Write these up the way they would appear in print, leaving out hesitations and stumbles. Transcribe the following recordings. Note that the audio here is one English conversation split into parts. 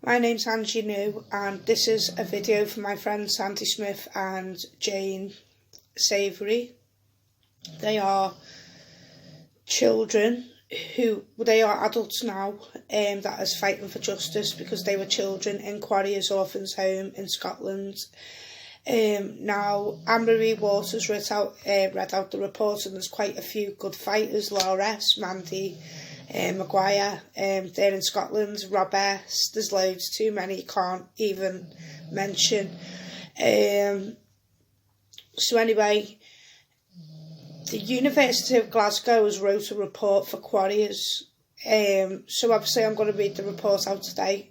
My name's Angie New, and this is a video from my friends Sandy Smith and Jayne Savoury. They are children they are adults now that is fighting for justice because they were children in Quarriers orphans home in Scotland. Now Anne-Marie Waters read out the report, and there's quite a few good fighters. Laura S, Mandy Maguire, they're in Scotland. Rob S, there's loads, too many, can't even mention. So anyway, the University of Glasgow has wrote a report for Quarriers. So obviously I'm going to read the report out today,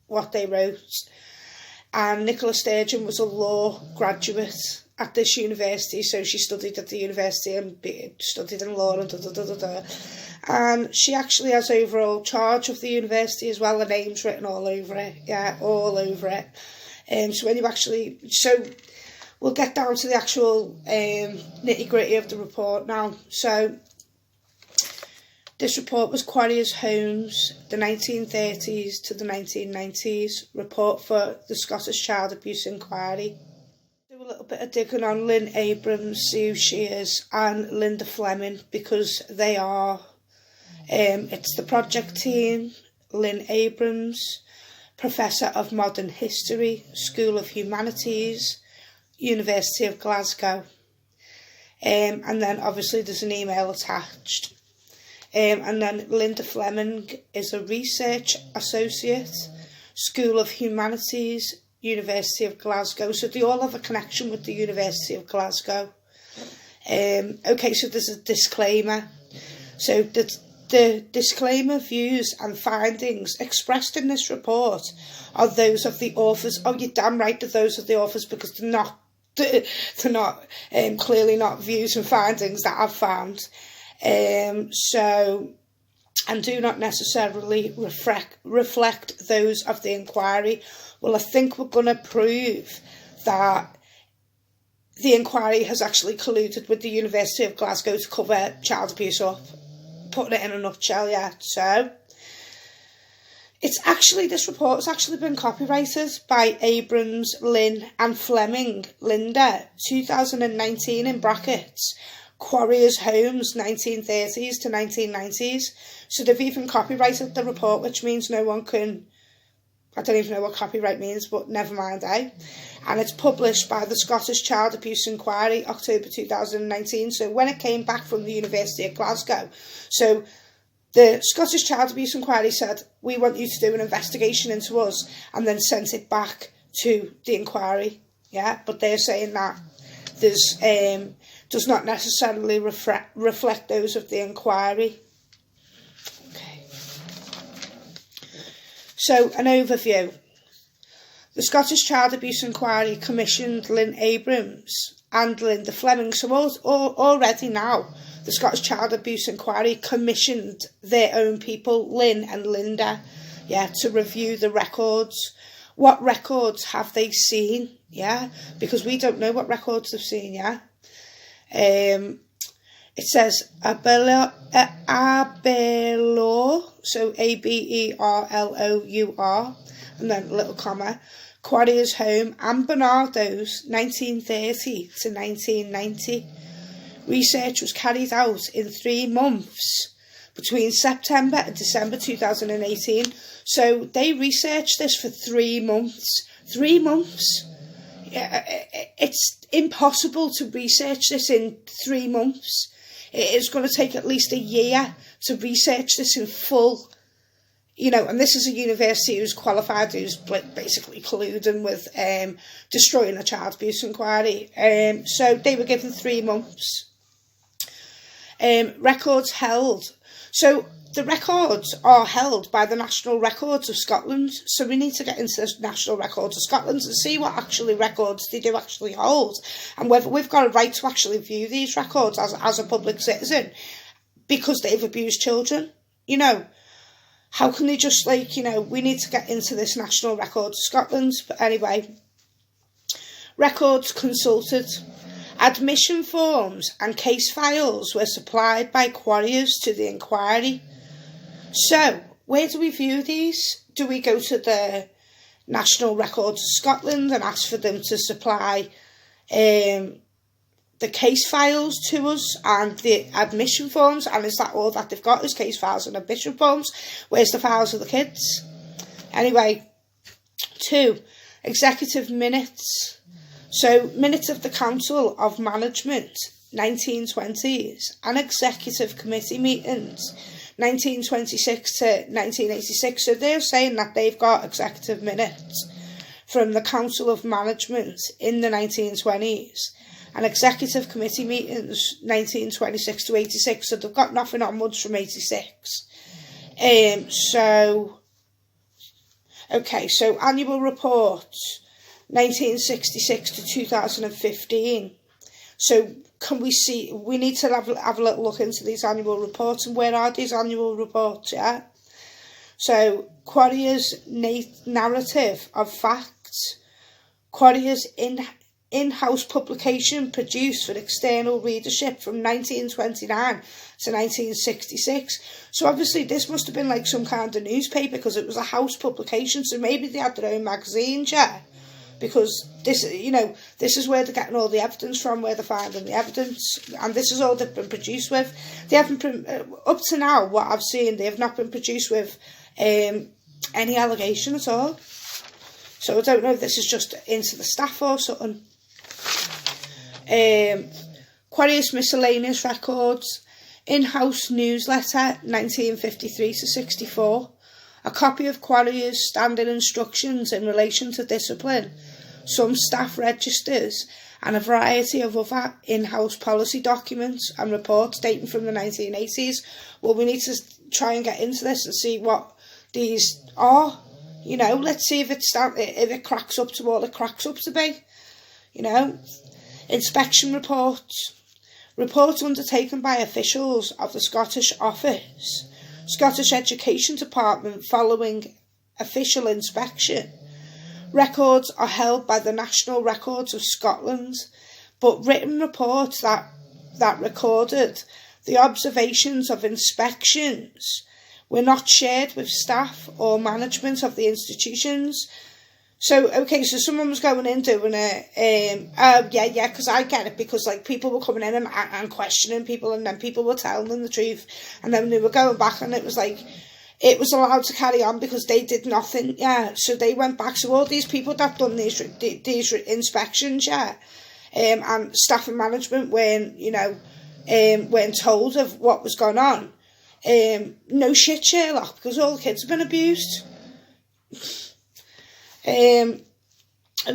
what they wrote. And Nicola Sturgeon was a law graduate at this university, so she studied at the university and studied in law and And she actually has overall charge of the university as well. Her name's written all over it, yeah, all over it. So we'll get down to the actual nitty-gritty of the report now. So this report was Quarriers Homes, the 1930s to the 1990s, report for the Scottish Child Abuse Inquiry. Do a little bit of digging on Lynn Abrams, Sue Shears and Linda Fleming, because they are, it's the project team. Lynn Abrams, Professor of Modern History, School of Humanities, University of Glasgow. And then obviously there's an email attached. And then Linda Fleming is a research associate, School of Humanities, University of Glasgow. So they all have a connection with the University of Glasgow. Okay, so there's a disclaimer. So the disclaimer, views and findings expressed in this report are those of the authors. Oh, you're damn right they're those of the authors, because they're not clearly not views and findings that I've found. And do not necessarily reflect those of the inquiry. Well, I think we're going to prove that the inquiry has actually colluded with the University of Glasgow to cover child abuse up. Putting it in a nutshell, yeah. So this report has actually been copyrighted by Abrams, Lynn and Fleming, Linda, 2019 in brackets, Quarriers Homes, 1930s to 1990s. So they've even copyrighted the report, which means no one can, I don't even know what copyright means, but never mind, eh? And it's published by the Scottish Child Abuse Inquiry, October 2019. So when it came back from the University of Glasgow, so the Scottish Child Abuse Inquiry said, we want you to do an investigation into us, and then sent it back to the inquiry, yeah? But they're saying that there's does not necessarily reflect those of the inquiry. Okay. So, an overview. The Scottish Child Abuse Inquiry commissioned Lynn Abrams and Linda Fleming. So already now, the Scottish Child Abuse Inquiry commissioned their own people, Lynn and Linda, yeah, to review the records. What records have they seen? Yeah, because we don't know what records they've seen, yeah. It says Aberlour, so Aberlour, and then a little comma, Quarriers Home and Bernardo's, 1930 to 1990. Research was carried out in 3 months between September and December 2018. So they researched this for 3 months. 3 months. It's impossible to research this in 3 months. It is going to take at least a year to research this in full. You know, and this is a university who's qualified, who's basically colluding with destroying a child abuse inquiry. So they were given 3 months. Records held. So the records are held by the National Records of Scotland. So we need to get into the National Records of Scotland and see what actually records they do actually hold, and whether we've got a right to actually view these records as a public citizen, because they've abused children. You know, how can they just, like, you know, we need to get into this National Records of Scotland. But anyway, records consulted. Admission forms and case files were supplied by Quarriers to the inquiry. So, where do we view these? Do we go to the National Records of Scotland and asked for them to supply the case files to us and the admission forms. And is that all that they've got, is case files and admission forms? Where's the files of the kids? Anyway, 2, executive minutes. So, minutes of the Council of Management, 1920s, and executive committee meetings, 1926 to 1986. So they're saying that they've got executive minutes from the Council of Management in the 1920s and executive committee meetings 1926 to 86. So they've got nothing onwards from 86. So annual reports 1966 to 2015. So can we see, we need to have a little look into these annual reports, and where are these annual reports, yeah? So, Quarriers' narrative of facts, Quarriers' in-house publication produced for external readership from 1929 to 1966. So obviously this must have been like some kind of newspaper, because it was a house publication, so maybe they had their own magazines, yeah? Because this, this is where they're getting all the evidence from, where they're finding the evidence, and this is all they've been produced with. They haven't been, up to now, what I've seen, they have not been produced with any allegation at all. So I don't know if this is just into the staff or something. Quarriers Miscellaneous Records, in-house newsletter, 1953 to 64. A copy of Quarriers' standard instructions in relation to discipline, some staff registers, and a variety of other in-house policy documents and reports dating from the 1980s. Well, we need to try and get into this and see what these are. Let's see if it cracks up to what it cracks up to be. Inspection reports. Reports undertaken by officials of the Scottish Office, Scottish Education Department following official inspection. Records are held by the National Records of Scotland, but written reports that recorded the observations of inspections were not shared with staff or management of the institutions. So, so someone was going in doing because I get it, because people were coming in and questioning people, and then people were telling them the truth, and then they were going back, and it was it was allowed to carry on because they did nothing, so they went back. So all these people that done these inspections, and staff and management weren't told of what was going on. No shit, Sherlock, because all the kids have been abused.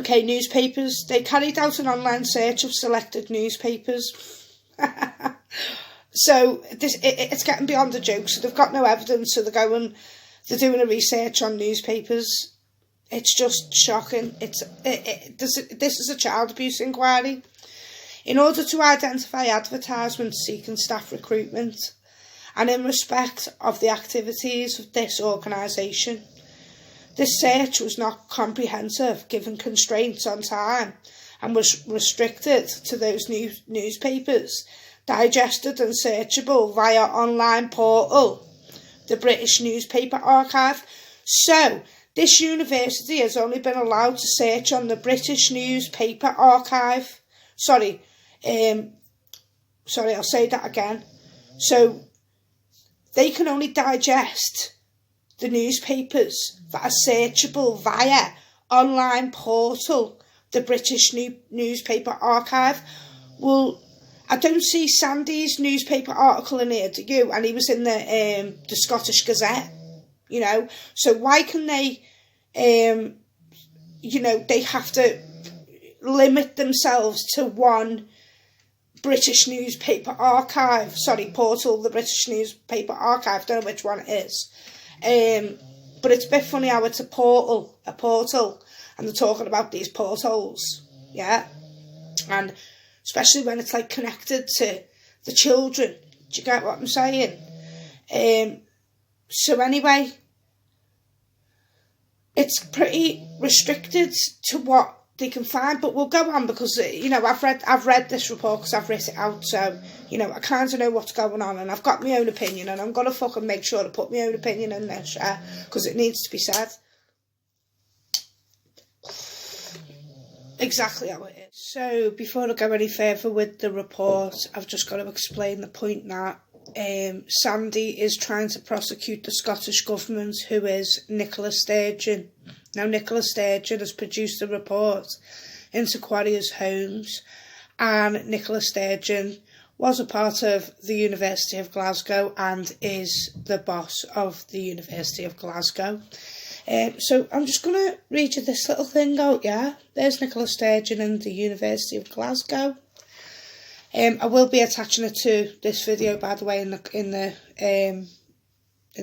Newspapers. They carried out an online search of selected newspapers. So it's getting beyond a joke. So they've got no evidence. So they're doing a research on newspapers. It's just shocking. This is a child abuse inquiry. In order to identify advertisements seeking staff recruitment, and in respect of the activities of this organisation. This search was not comprehensive, given constraints on time, and was restricted to those newspapers digested and searchable via online portal, the British Newspaper Archive. So, this university has only been allowed to search on the British Newspaper Archive. Sorry, I'll say that again. So, they can only digest the newspapers that are searchable via online portal, the British Newspaper Archive. Well, I don't see Sandy's newspaper article in here, do you? And he was in the Scottish Gazette, So why can they, they have to limit themselves to one British Newspaper Archive, portal, the British Newspaper Archive, don't know which one it is. But it's a bit funny how it's a portal, and they're talking about these portals, and especially when it's connected to the children. Do you get what I'm saying? So anyway, it's pretty restricted to what they can find, but we'll go on because I've read this report because I've written it out, so I kind of know what's going on, and I've got my own opinion, and I'm gonna fucking make sure to put my own opinion in this, because it needs to be said. exactly how it is. So before I go any further with the report, I've just got to explain the point that Sandy is trying to prosecute the Scottish Government, who is Nicola Sturgeon. Now, Nicola Sturgeon has produced a report into Quarriers' homes, and Nicola Sturgeon was a part of the University of Glasgow and is the boss of the University of Glasgow. So I'm just going to read you this little thing out, yeah? There's Nicola Sturgeon and the University of Glasgow. I will be attaching it to this video, by the way, in the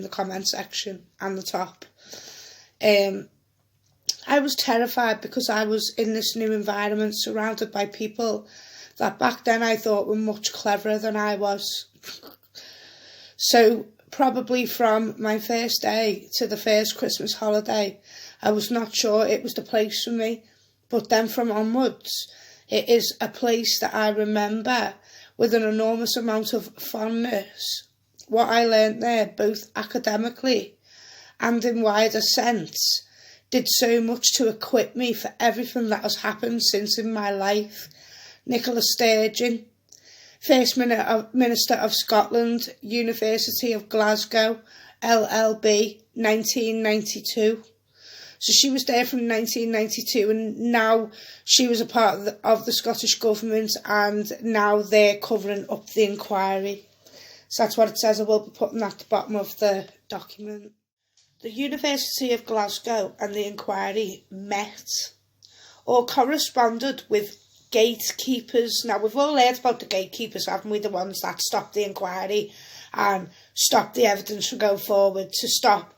comment section and the top. I was terrified because I was in this new environment, surrounded by people that back then I thought were much cleverer than I was. So probably from my first day to the first Christmas holiday, I was not sure it was the place for me. But then from onwards, it is a place that I remember with an enormous amount of fondness. What I learnt there, both academically and in wider sense, did so much to equip me for everything that has happened since in my life. Nicola Sturgeon, First Minister of Scotland, University of Glasgow, LLB, 1992. So she was there from 1992, and now she was a part of the Scottish Government, and now they're covering up the inquiry. So that's what it says. I will be putting that at the bottom of the document. The University of Glasgow and the inquiry met or corresponded with gatekeepers. Now, we've all heard about the gatekeepers, haven't we? The ones that stopped the inquiry and stopped the evidence from going forward, to stop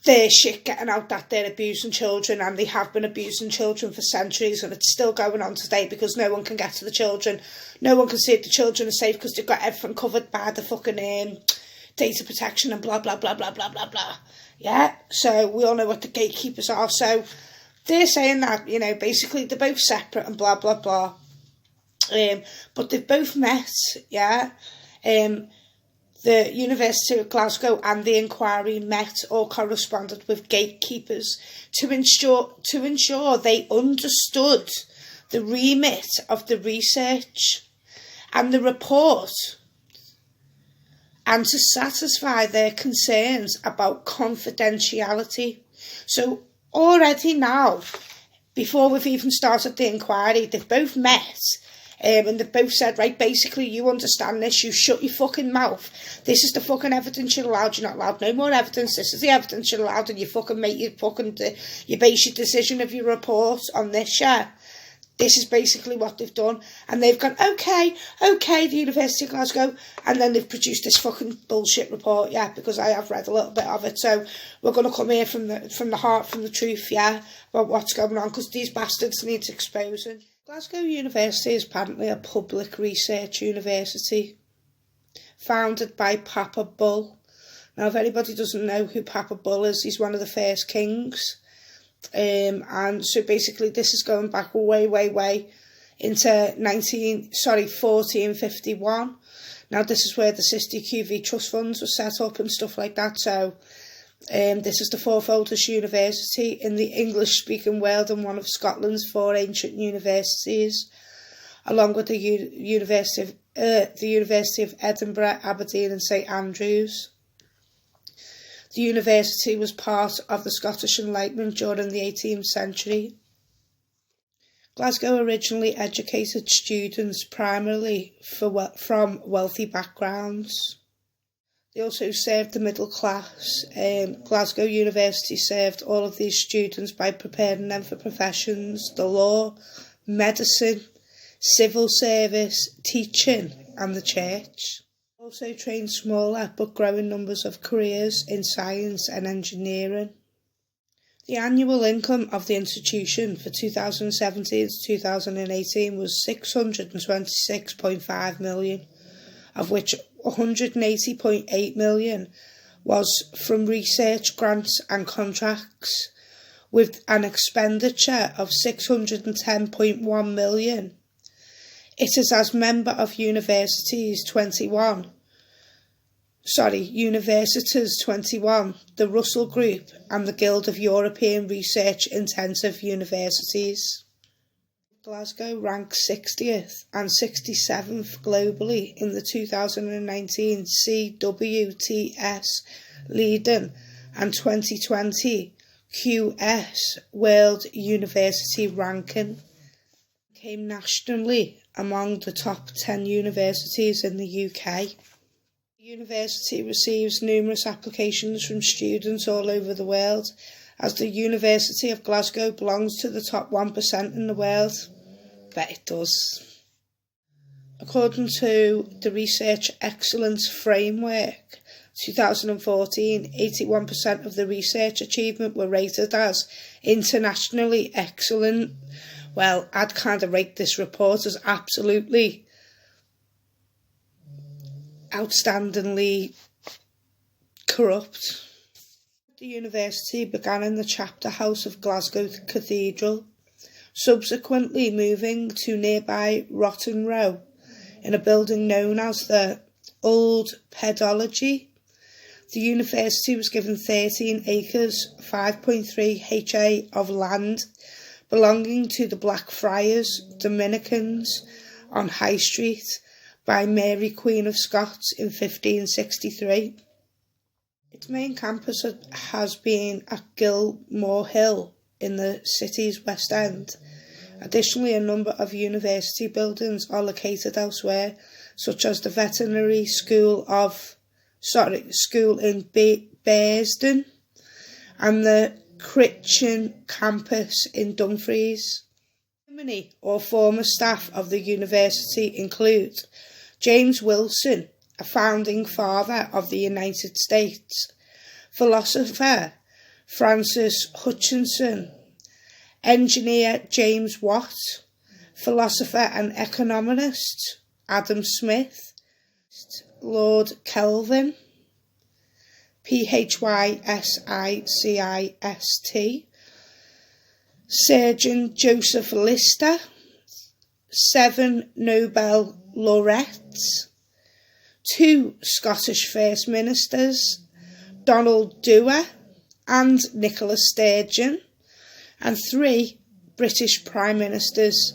their shit getting out that they're abusing children, and they have been abusing children for centuries, and it's still going on today because no one can get to the children. No one can see if the children are safe because they've got everything covered by the fucking data protection and blah, blah, blah, blah, blah, blah, blah. Yeah, so we all know what the gatekeepers are. So they're saying that, you know, basically they're both separate and blah, blah, blah. But they've both met, yeah. The University of Glasgow and the inquiry met or corresponded with gatekeepers to ensure they understood the remit of the research and the report, and to satisfy their concerns about confidentiality. So already now, before we've even started the inquiry, they've both met, and they've both said, right, basically, you understand this, you shut your fucking mouth. This is the fucking evidence you're allowed, you're not allowed no more evidence, this is the evidence you're allowed, and you fucking make your fucking, you base your decision of your report on this, yeah. This is basically what they've done. And they've gone, okay, the University of Glasgow. And then they've produced this fucking bullshit report, yeah, because I have read a little bit of it. So we're going to come here from the heart, from the truth, yeah, about what's going on, because these bastards need exposing. Glasgow University is apparently a public research university founded by Papa Bull. Now, if anybody doesn't know who Papa Bull is, he's one of the first kings. And so basically this is going back way into 1451. Now this is where the Sister QV trust funds were set up and stuff like that. So this is the fourth oldest university in the English speaking world and one of Scotland's four ancient universities, along with the University of Edinburgh, Aberdeen and St Andrews. The university was part of the Scottish Enlightenment during the 18th century. Glasgow originally educated students primarily from wealthy backgrounds. They also served the middle class. Glasgow University served all of these students by preparing them for professions, the law, medicine, civil service, teaching and the church. Also trained smaller but growing numbers of careers in science and engineering. The annual income of the institution for 2017 to 2018 was £626.5 million, of which £180.8 million was from research grants and contracts, with an expenditure of £610.1 million. It is as member of Universities 21, the Russell Group and the Guild of European Research Intensive Universities. Glasgow ranked 60th and 67th globally in the 2019 CWTS Leiden and 2020 QS World University Ranking. Came nationally among the top 10 universities in the UK. The university receives numerous applications from students all over the world, as the University of Glasgow belongs to the top 1% in the world. Bet it does. According to the Research Excellence Framework 2014, 81% of the research achievement were rated as internationally excellent. Well, I'd kind of rate this report as absolutely outstandingly corrupt. The university began in the chapter house of Glasgow Cathedral, subsequently moving to nearby Rotten Row in a building known as the Old Pedology. The university was given 13 acres, 5.3 ha of land belonging to the Blackfriars Dominicans on High Street by Mary Queen of Scots in 1563. Its main campus has been at Gilmore Hill in the city's West End. Additionally, a number of university buildings are located elsewhere, such as the Veterinary School in Bearsden and the Critchin campus in Dumfries. Alumni or former staff of the university include James Wilson, a founding father of the United States, philosopher Francis Hutchinson, engineer James Watt, philosopher and economist Adam Smith, Lord Kelvin, PHYSICIST, Surgeon Joseph Lister, 7 Nobel laureates, 2 Scottish First Ministers, Donald Dewar and Nicola Sturgeon, and 3 British Prime Ministers.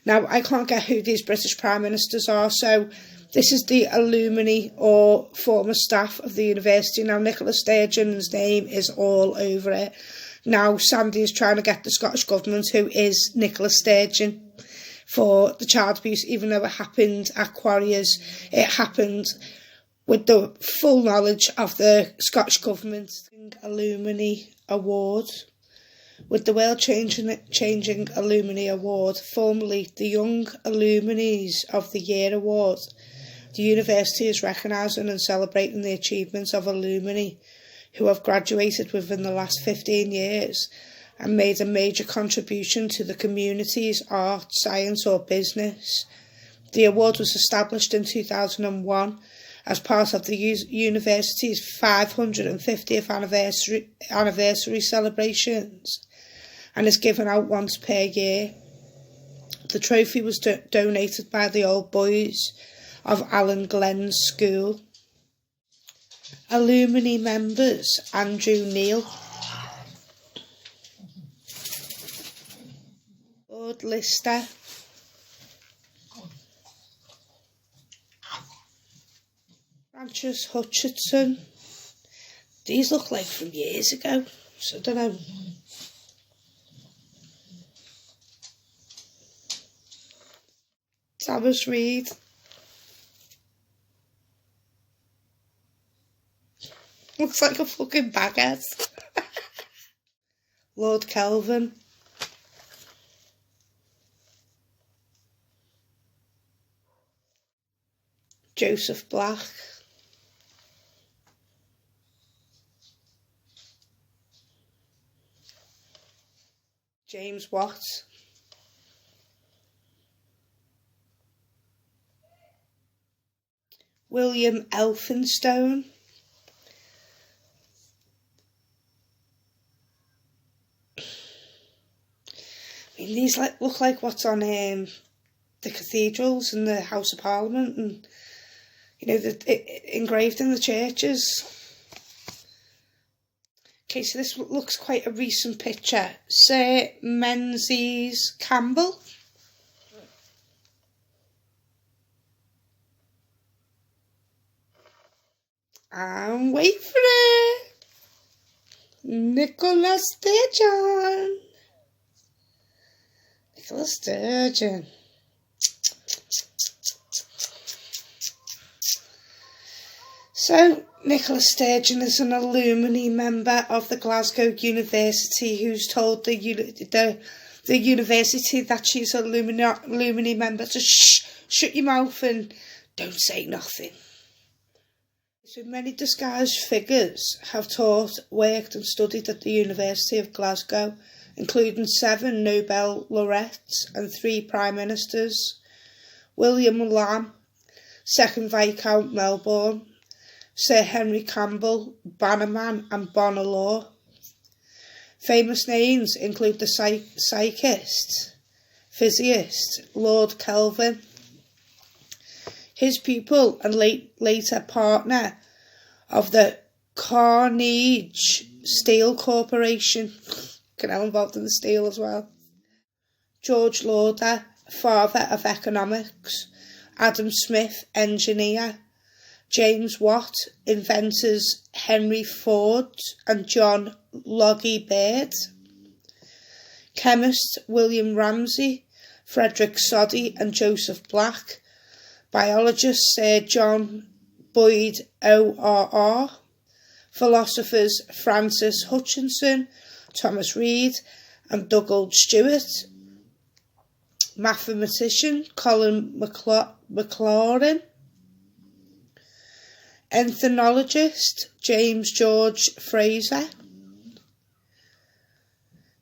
Now, I can't get who these British Prime Ministers are, so this is the alumni or former staff of the university. Now, Nicola Sturgeon's name is all over it. Now, Sandy is trying to get the Scottish Government, who is Nicola Sturgeon, for the child abuse, even though it happened at Quarriers. It happened with the full knowledge of the Scottish Government. Alumni Award. With the World Changing Alumni Award, formerly the Young Alumni of the Year Award, the university is recognising and celebrating the achievements of alumni who have graduated within the last 15 years and made a major contribution to the community's art, science or business. The award was established in 2001 as part of the university's 550th anniversary celebrations and is given out once per year. The trophy was donated by the Old Boys of Alan Glen's School. Alumni members: Andrew Neil, Lord Lister, Francis Hutchinson. These look like from years ago, so I don't know. Thomas Reid, looks like a fucking baguette. Lord Kelvin, Joseph Black, James Watt, William Elphinstone, I mean, these look like what's on the cathedrals and the House of Parliament, and you know, engraved in the churches. Okay, so this looks quite a recent picture. Sir Menzies Campbell, And wait for it. Nicola Sturgeon. Nicola Sturgeon. So, Nicola Sturgeon is an alumni member of the Glasgow University who's told the university that she's an alumni member to shut your mouth and don't say nothing. So many disguised figures have taught, worked and studied at the University of Glasgow, including 7 Nobel laureates and 3 Prime Ministers: William Lamb, 2nd Viscount Melbourne, Sir Henry Campbell, Bannerman and Bonner. Famous names include the psychist, physicist Lord Kelvin, his pupil and later partner of the Carnegie Steel Corporation, Canal involved in the steel as well, George Lauder, father of economics, Adam Smith, engineer, James Watt, inventors Henry Ford and John Logie Baird, chemist William Ramsay, Frederick Soddy and Joseph Black, biologist Sir John Boyd ORR, philosophers Francis Hutchinson, Thomas Reid and Dougald Stewart, mathematician Colin Maclaurin, ethnologist James George Fraser,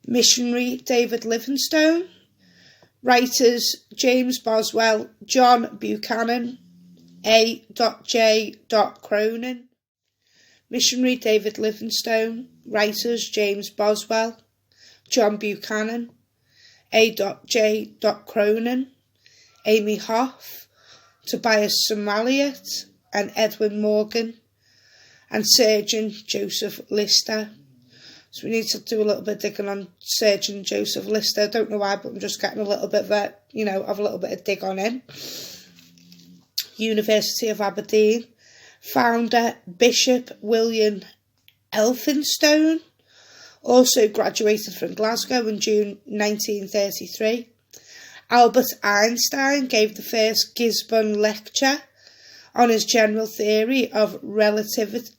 missionary David Livingstone, writers James Boswell, John Buchanan, A.J. Cronin, missionary David Livingstone, writers James Boswell, John Buchanan, A.J. Cronin, Amy Hoff, Tobias Somaliot and Edwin Morgan, and Surgeon Joseph Lister. So we need to do a little bit of digging on Surgeon Joseph Lister. I don't know why, but I'm just getting a little bit of a, have a little bit of dig on him. University of Aberdeen. Founder Bishop William Elphinstone, also graduated from Glasgow in June 1933. Albert Einstein gave the first Gisborne lecture on his general theory of relativity.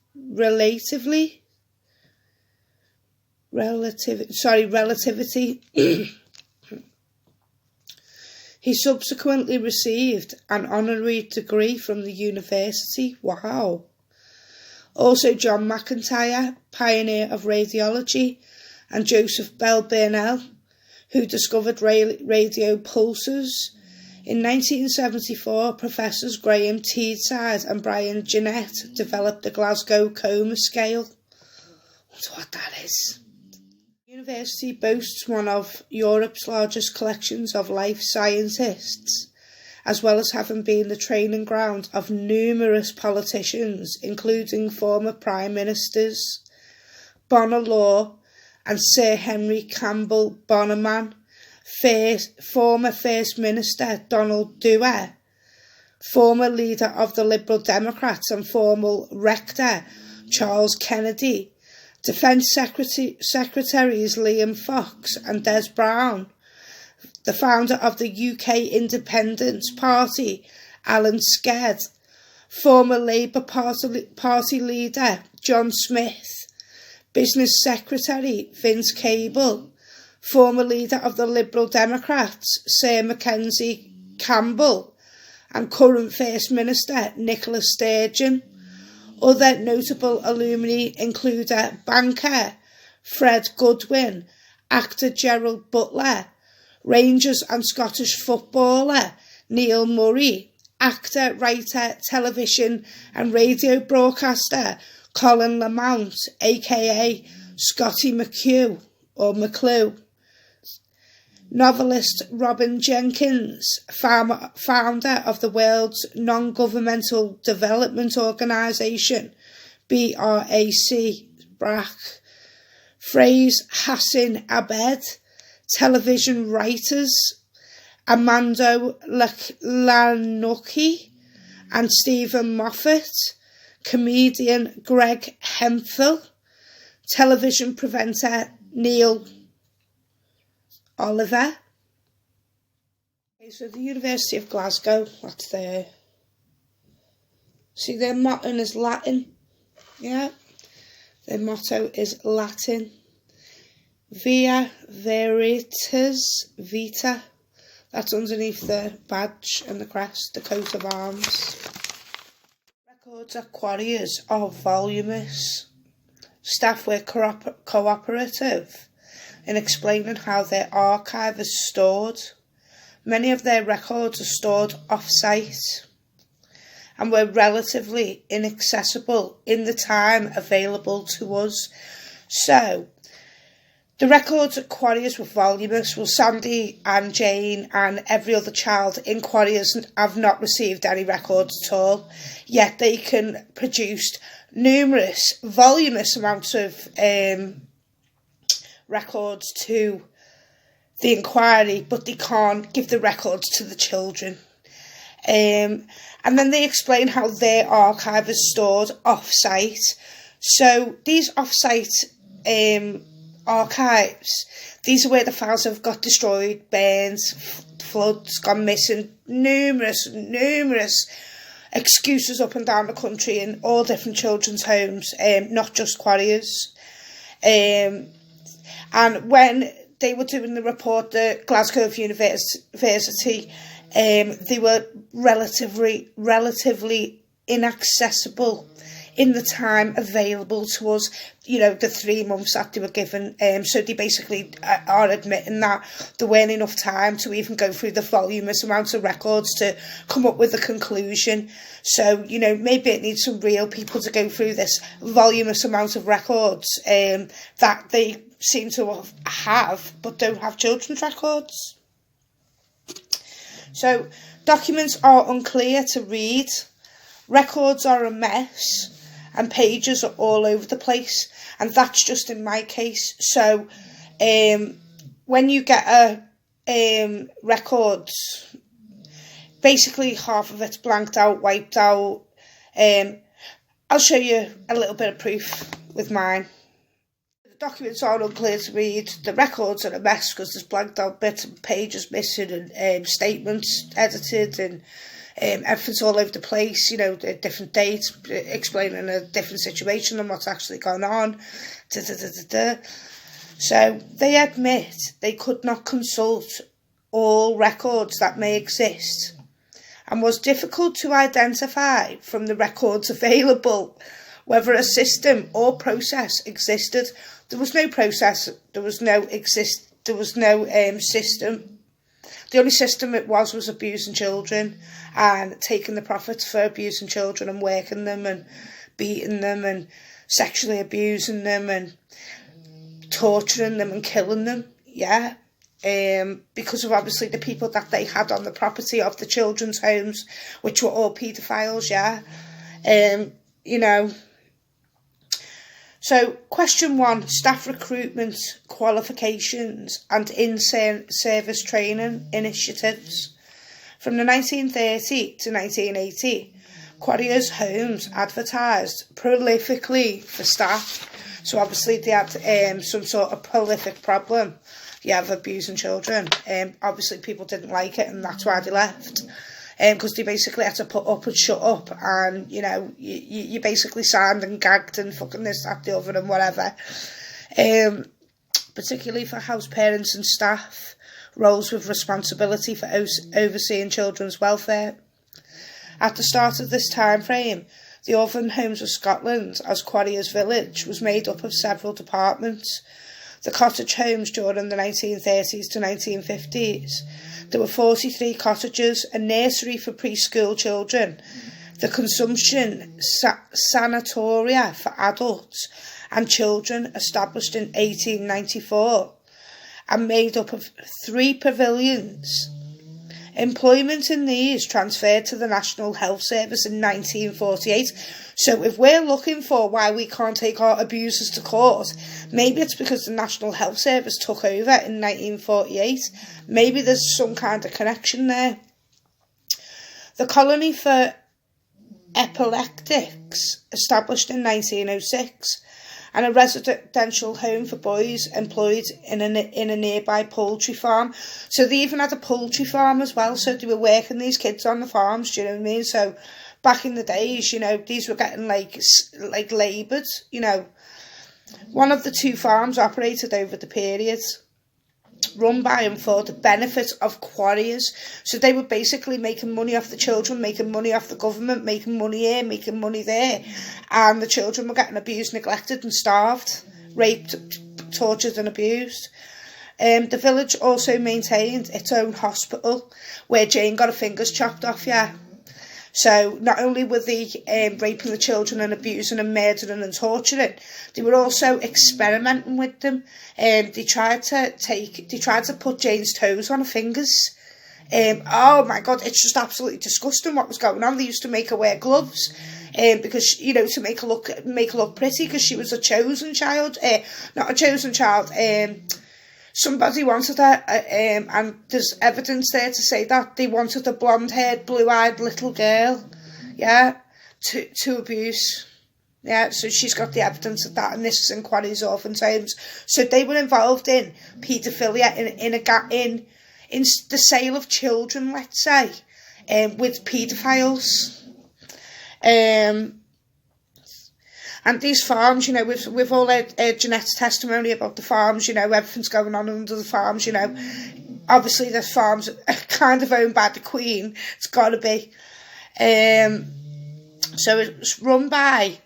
He subsequently received an honorary degree from the university. Wow. Also John McIntyre, pioneer of radiology, and Joseph Bell Burnell, who discovered radio pulses. In 1974, Professors Graham Teedside and Brian Jeanette developed the Glasgow Coma Scale. That's what that is. The university boasts one of Europe's largest collections of life scientists, as well as having been the training ground of numerous politicians, including former Prime Ministers Bonner Law and Sir Henry Campbell Bannerman, former First Minister Donald Dewar, former leader of the Liberal Democrats and former rector Charles Kennedy, Defence Secretaries Liam Fox and Des Brown, the founder of the UK Independence Party, Alan Sked, former Labour Party leader John Smith, Business Secretary Vince Cable, former leader of the Liberal Democrats Sir Mackenzie Campbell, and current First Minister Nicola Sturgeon. Other notable alumni include banker Fred Goodwin, actor Gerald Butler, Rangers and Scottish footballer Neil Murray, actor, writer, television and radio broadcaster Colin Lamont, aka Scotty McClue, novelist Robin Jenkins, founder of the world's non-governmental development organisation, BRAC, Phrase Hassan Abed, television writers Armando Lanocchi and Stephen Moffat, comedian Greg Hemphill, television presenter Neil Oliver. Okay, so the University of Glasgow, that's there. See, their motto is Latin. Yeah, their motto is Latin. Via Veritas Vita. That's underneath the badge and the crest, the coat of arms. Records at Quarriers are voluminous. Staff were cooperative in explaining how their archive is stored. Many of their records are stored off-site and were relatively inaccessible in the time available to us. So, the records at Quarriers were voluminous. Well, Sandy and Jane and every other child in Quarriers have not received any records at all, yet they can produce numerous, voluminous amounts of records to the inquiry, but they can't give the records to the children. And then they explain how their archive is stored off-site. So these off-site archives, these are where the files have got destroyed, burned, floods, gone missing, numerous excuses up and down the country in all different children's homes, not just Quarriers. And when they were doing the report, the Glasgow University, they were relatively inaccessible in the time available to us, you know, the 3 months that they were given. So they basically are admitting that there weren't enough time to even go through the voluminous amounts of records to come up with a conclusion. So, you know, maybe it needs some real people to go through this voluminous amount of records that they seem to have, but don't have children's records. So, documents are unclear to read, records are a mess, and pages are all over the place, and that's just in my case. So, when you get a records, basically half of it's blanked out, wiped out. I'll show you a little bit of proof with mine. The documents are unclear to read, the records are a mess because there's blanked out bits and pages missing, and statements edited, and everything's all over the place, you know, different dates, explaining a different situation and what's actually gone on. So they admit they could not consult all records that may exist and was difficult to identify from the records available whether a system or process existed. There was no process, there was no system. The only system it was abusing children and taking the profits for abusing children and working them and beating them and sexually abusing them and torturing them and killing them, yeah. Because of obviously the people that they had on the property of the children's homes, which were all paedophiles, yeah. You know. So, question 1, staff recruitment, qualifications and in-service training initiatives. From the 1930 to 1980, Quarriers homes advertised prolifically for staff. So obviously they had some sort of prolific problem, of abusing children. Obviously people didn't like it and that's why they left. Because they basically had to put up and shut up, and you know, you basically signed and gagged and fucking this, that, the other and whatever. Particularly for house parents and staff, roles with responsibility for overseeing children's welfare. At the start of this time frame, the Orphan Homes of Scotland, as Quarriers Village, was made up of several departments. The cottage homes during the 1930s to 1950s. There were 43 cottages, a nursery for preschool children, the consumption sanatoria for adults and children established in 1894 and made up of 3 pavilions. Employment in these transferred to the National Health Service in 1948. So if we're looking for why we can't take our abusers to court, maybe it's because the National Health Service took over in 1948. Maybe there's some kind of connection there. The colony for epileptics, established in 1906, and a residential home for boys employed in a nearby poultry farm. So they even had a poultry farm as well, so they were working these kids on the farms, do you know what I mean? So back in the days, you know, these were getting like laboured, you know. One of the 2 farms operated over the period, run by and for the benefit of Quarriers. So they were basically making money off the children, making money off the government, making money here, making money there. And the children were getting abused, neglected and starved, raped, tortured and abused. The village also maintained its own hospital where Jayne got her fingers chopped off, yeah. So not only were they raping the children and abusing and murdering and torturing, they were also experimenting with them. They tried to put Jayne's toes on her fingers. Oh my God, it's just absolutely disgusting what was going on. They used to make her wear gloves because, you know, to make her look pretty, because she was a chosen child. Not a chosen child. Somebody wanted her, and there's evidence there to say that they wanted a blonde-haired, blue-eyed little girl, yeah, to abuse. Yeah, so she's got the evidence of that, and this is in Quarriers orphans homes. So they were involved in paedophilia, in the sale of children, let's say, with paedophiles. And these farms, you know, we've all heard Jeanette's testimony about the farms, you know, everything's going on under the farms, you know. Obviously, the farms are kind of owned by the Queen. It's got to be. So it's run by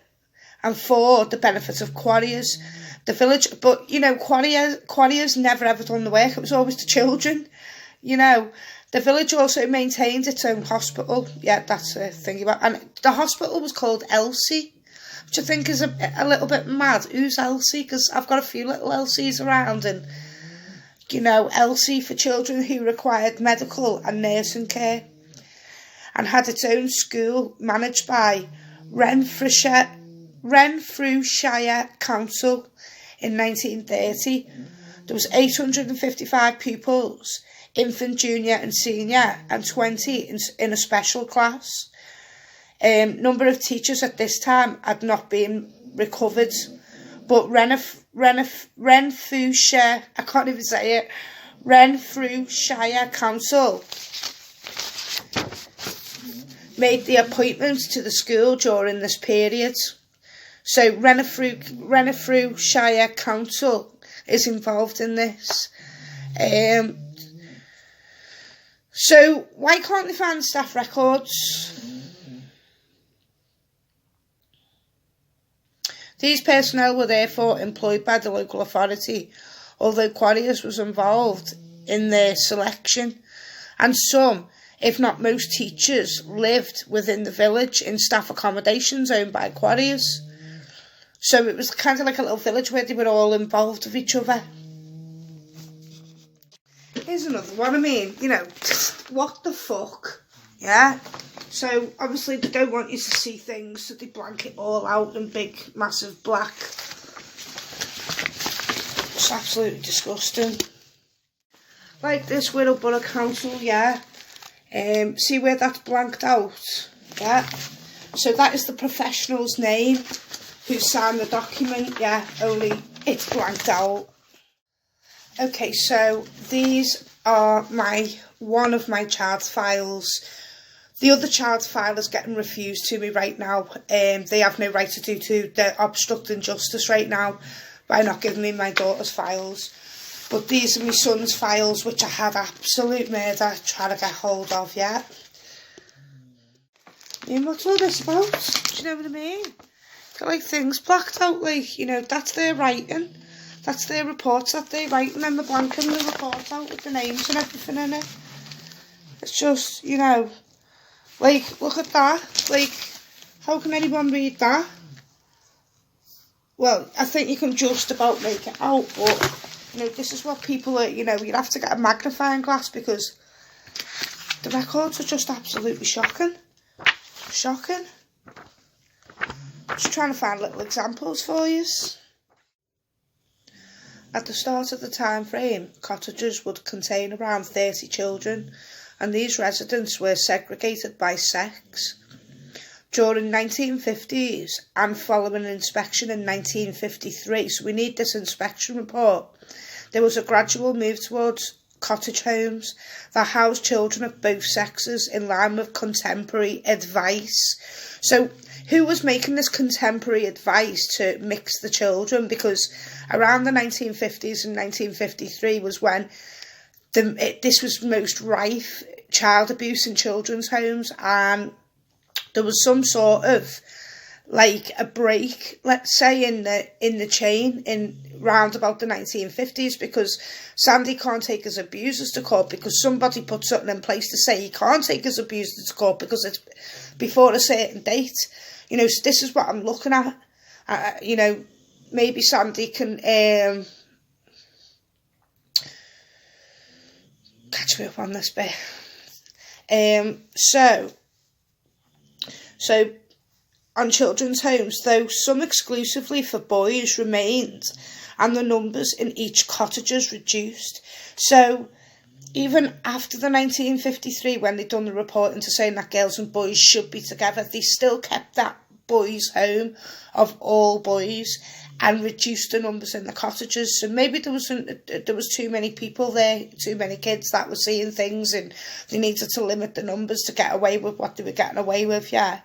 and for the benefit of Quarriers. The village, but, you know, Quarriers never ever done the work. It was always the children, you know. The village also maintained its own hospital. Yeah, that's a thing about. And the hospital was called Elsie, which I think is a little bit mad. Who's Elsie? Because I've got a few little Elsies around, and, you know, Elsie for children who required medical and nursing care, and had its own school managed by Renfrewshire Council in 1930. There was 855 pupils, infant, junior and senior, and 20 in a special class. Number of teachers at this time had not been recovered, but Renfrewshire, I can't even say it, Renfrewshire Council made the appointments to the school during this period. So Renfrewshire Council is involved in this. So why can't they find staff records? These personnel were therefore employed by the local authority, although Quarriers was involved in their selection, and some, if not most teachers, lived within the village in staff accommodations owned by Quarriers. So it was kind of like a little village where they were all involved with each other. Here's another one. I mean, you know, what the fuck? Yeah? So, obviously, they don't want you to see things, so they blank it all out in big, massive black. It's absolutely disgusting. Like this Wirral Council, yeah? See where that's blanked out? Yeah? So that is the professional's name who signed the document, yeah? Only it's blanked out. Okay, so these are one of my child's files. The other child's file is getting refused to me right now. They have no right to do to. They're obstructing justice right now by not giving me my daughter's files. But these are my son's files, which I had absolute murder trying to get hold of, yeah? I mean, what's all this about? Do you know what I mean? Got, like, things blacked out, like, you know, that's their writing. That's their reports that they're writing, and they're blanking the report out with the names and everything in it. It's just, you know... Like, look at that. Like, how can anyone read that? Well, I think you can just about make it out, but, you know, this is what people are, you know, you'd have to get a magnifying glass because the records are just absolutely shocking. Shocking. Just trying to find little examples for you. At the start of the time frame, cottages would contain around 30 children, and these residents were segregated by sex. during 1950s and following an inspection in 1953. So we need this inspection report. There was a gradual move towards cottage homes that housed children of both sexes in line with contemporary advice. So who was making this contemporary advice to mix the children? Because around the 1950s and 1953 was when this was most rife, child abuse in children's homes, and there was some sort of like a break, let's say, in the chain in round about the 1950s, because Sandy can't take his abusers to court because somebody put something in place to say he can't take his abusers to court because it's before a certain date. You know, so this is what I'm looking at. You know, maybe Sandy can catch me up on this bit. So on children's homes, though some exclusively for boys remained, and the numbers in each cottages reduced. So even after the 1953, when they'd done the report into saying that girls and boys should be together, they still kept that boys' home of all boys and reduced the numbers in the cottages. So maybe there was too many people there, too many kids that were seeing things, and they needed to limit the numbers to get away with what they were getting away with, yeah.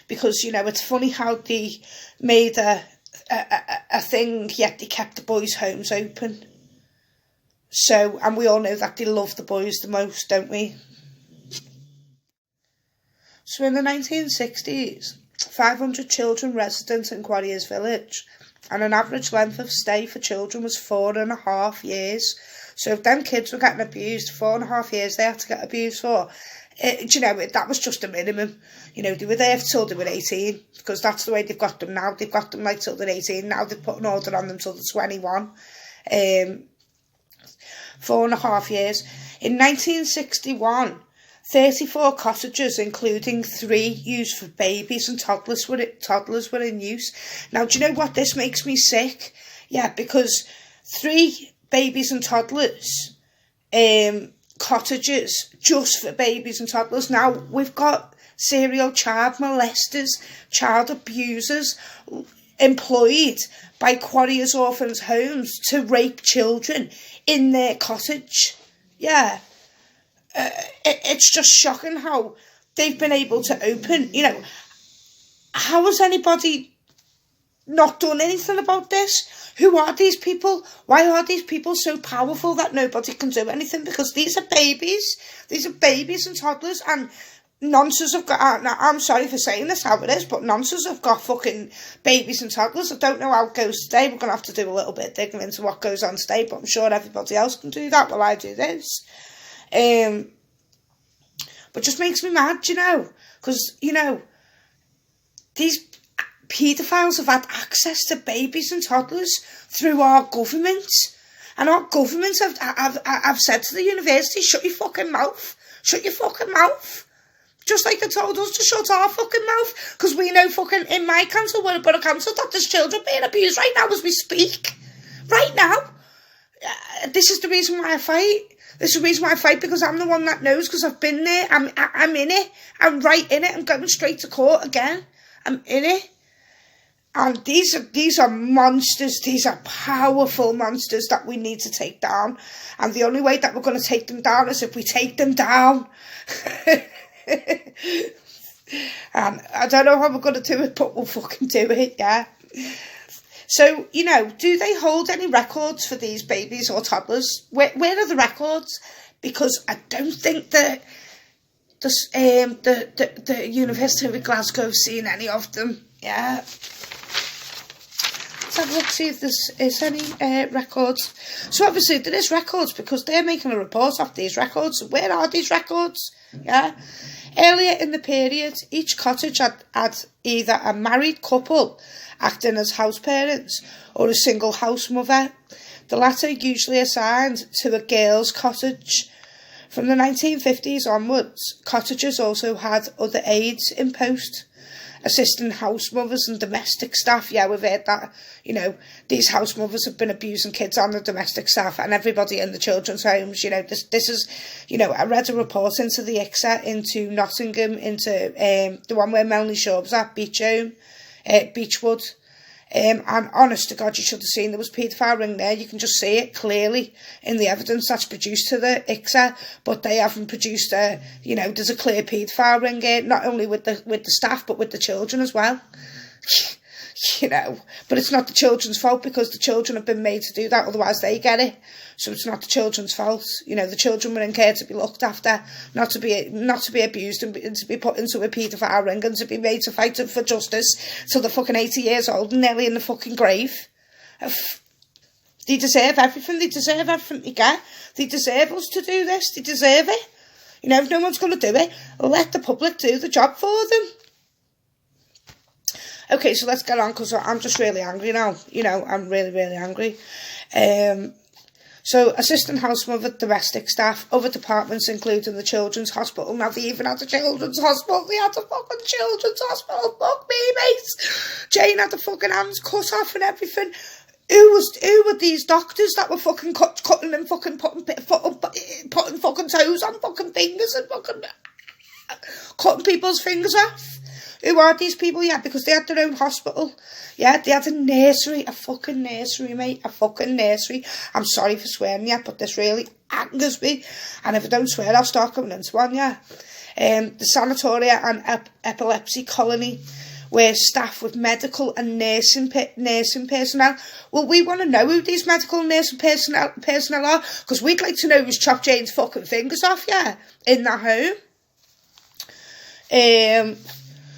Because, you know, it's funny how they made a thing, yet they kept the boys' homes open. So, and we all know that they love the boys the most, don't we? So in the 1960s, 500 children resident in Quarriers village, and an average length of stay for children was 4.5 years. So if them kids were getting abused, 4.5 years they had to get abused for. You know, that was just a minimum. You know, they were there till they were 18, because that's the way they've got them now. They've got them like till they're 18. Now they've put an order on them till they're 21. 4.5 years. In 1961, 34 cottages, including 3 used for babies and toddlers, were in use. Now, do you know what? This makes me sick. Yeah, because 3 babies and toddlers, cottages just for babies and toddlers. Now we've got serial child molesters, child abusers employed by Quarriers orphans homes to rape children in their cottage. Yeah, it's just shocking how they've been able to open. You know, how has anybody not done anything about this? Who are these people? Why are these people so powerful that nobody can do anything? Because these are babies. These are babies and toddlers, and nonsense have got... Now, I'm sorry for saying this how it is, but nonsense have got fucking babies and toddlers. I don't know how it goes today. We're going to have to do a little bit of digging into what goes on today, but I'm sure everybody else can do that while I do this. But just makes me mad, you know, because, you know, these paedophiles have had access to babies and toddlers through our government, and our government have said to the university, shut your fucking mouth, just like they told us to shut our fucking mouth, because we know fucking in my council, we're a borough council, that there's children being abused right now as we speak, right now. This is the reason why I fight. This is the reason why I fight, because I'm the one that knows, because I've been there, I'm in it, I'm right in it, I'm going straight to court again, I'm in it. And these are monsters, these are powerful monsters that we need to take down. And the only way that we're going to take them down is if we take them down. And I don't know how we're going to do it, but we'll fucking do it, yeah. So, you know, do they hold any records for these babies or toddlers? Where are the records? Because I don't think that the University of Glasgow have seen any of them, yeah. Let's have a look, see if there's any records. So obviously there is records, because they're making a report off these records. So where are these records? Yeah. Earlier in the period, each cottage had either a married couple acting as house parents or a single house mother. The latter usually assigned to a girl's cottage From the 1950s onwards, cottages also had other aides in post, assisting house mothers and domestic staff. Yeah, we've heard that, you know, these house mothers have been abusing kids on the domestic staff and everybody in the children's homes. You know, this is, you know, I read a report into the ICSA, into Nottingham, into the one where Melanie Shaw was at, Beechwood. And honest to God, you should have seen there was paedophile ring there. You can just see it clearly in the evidence that's produced to the ICSA, but they haven't produced you know, there's a clear paedophile ring here, not only with the staff, but with the children as well. You know, but it's not the children's fault, because the children have been made to do that, otherwise they get it. So it's not the children's fault. You know, the children were in care to be looked after, not to be abused and to be put into a paedophile ring and to be made to fight for justice till they're fucking 80 years old and nearly in the fucking grave. They deserve everything. They deserve everything they get. They deserve us to do this. They deserve it. You know, if no one's going to do it, let the public do the job for them. Okay, so let's get on, because I'm just really angry now. You know, I'm really, really angry. So, assistant house mother, domestic staff, other departments, including the children's hospital. Now, they even had a children's hospital. They had a fucking children's hospital. Fuck me, mate. Jayne had the fucking hands cut off and everything. Who were these doctors that were fucking cutting and fucking putting fucking toes on fucking fingers and fucking cutting people's fingers off? Who are these people? Yeah, because they had their own hospital. Yeah, they had a nursery, a fucking nursery, mate, a fucking nursery. I'm sorry for swearing, yeah, but this really angers me. And if I don't swear, I'll start coming into one, yeah. The sanatoria and epilepsy colony, where staff with medical and nursing personnel. Well, we want to know who these medical and nursing personnel are, because we'd like to know who's chopped Jayne's fucking fingers off, yeah, in that home.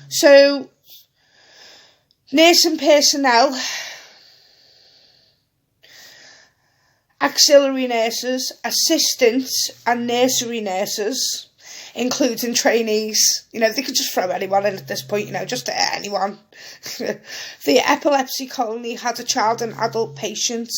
So, nursing personnel, auxiliary nurses, assistants and nursery nurses, including trainees. You know, they could just throw anyone in at this point, you know, just anyone. The epilepsy colony had a child and adult patient,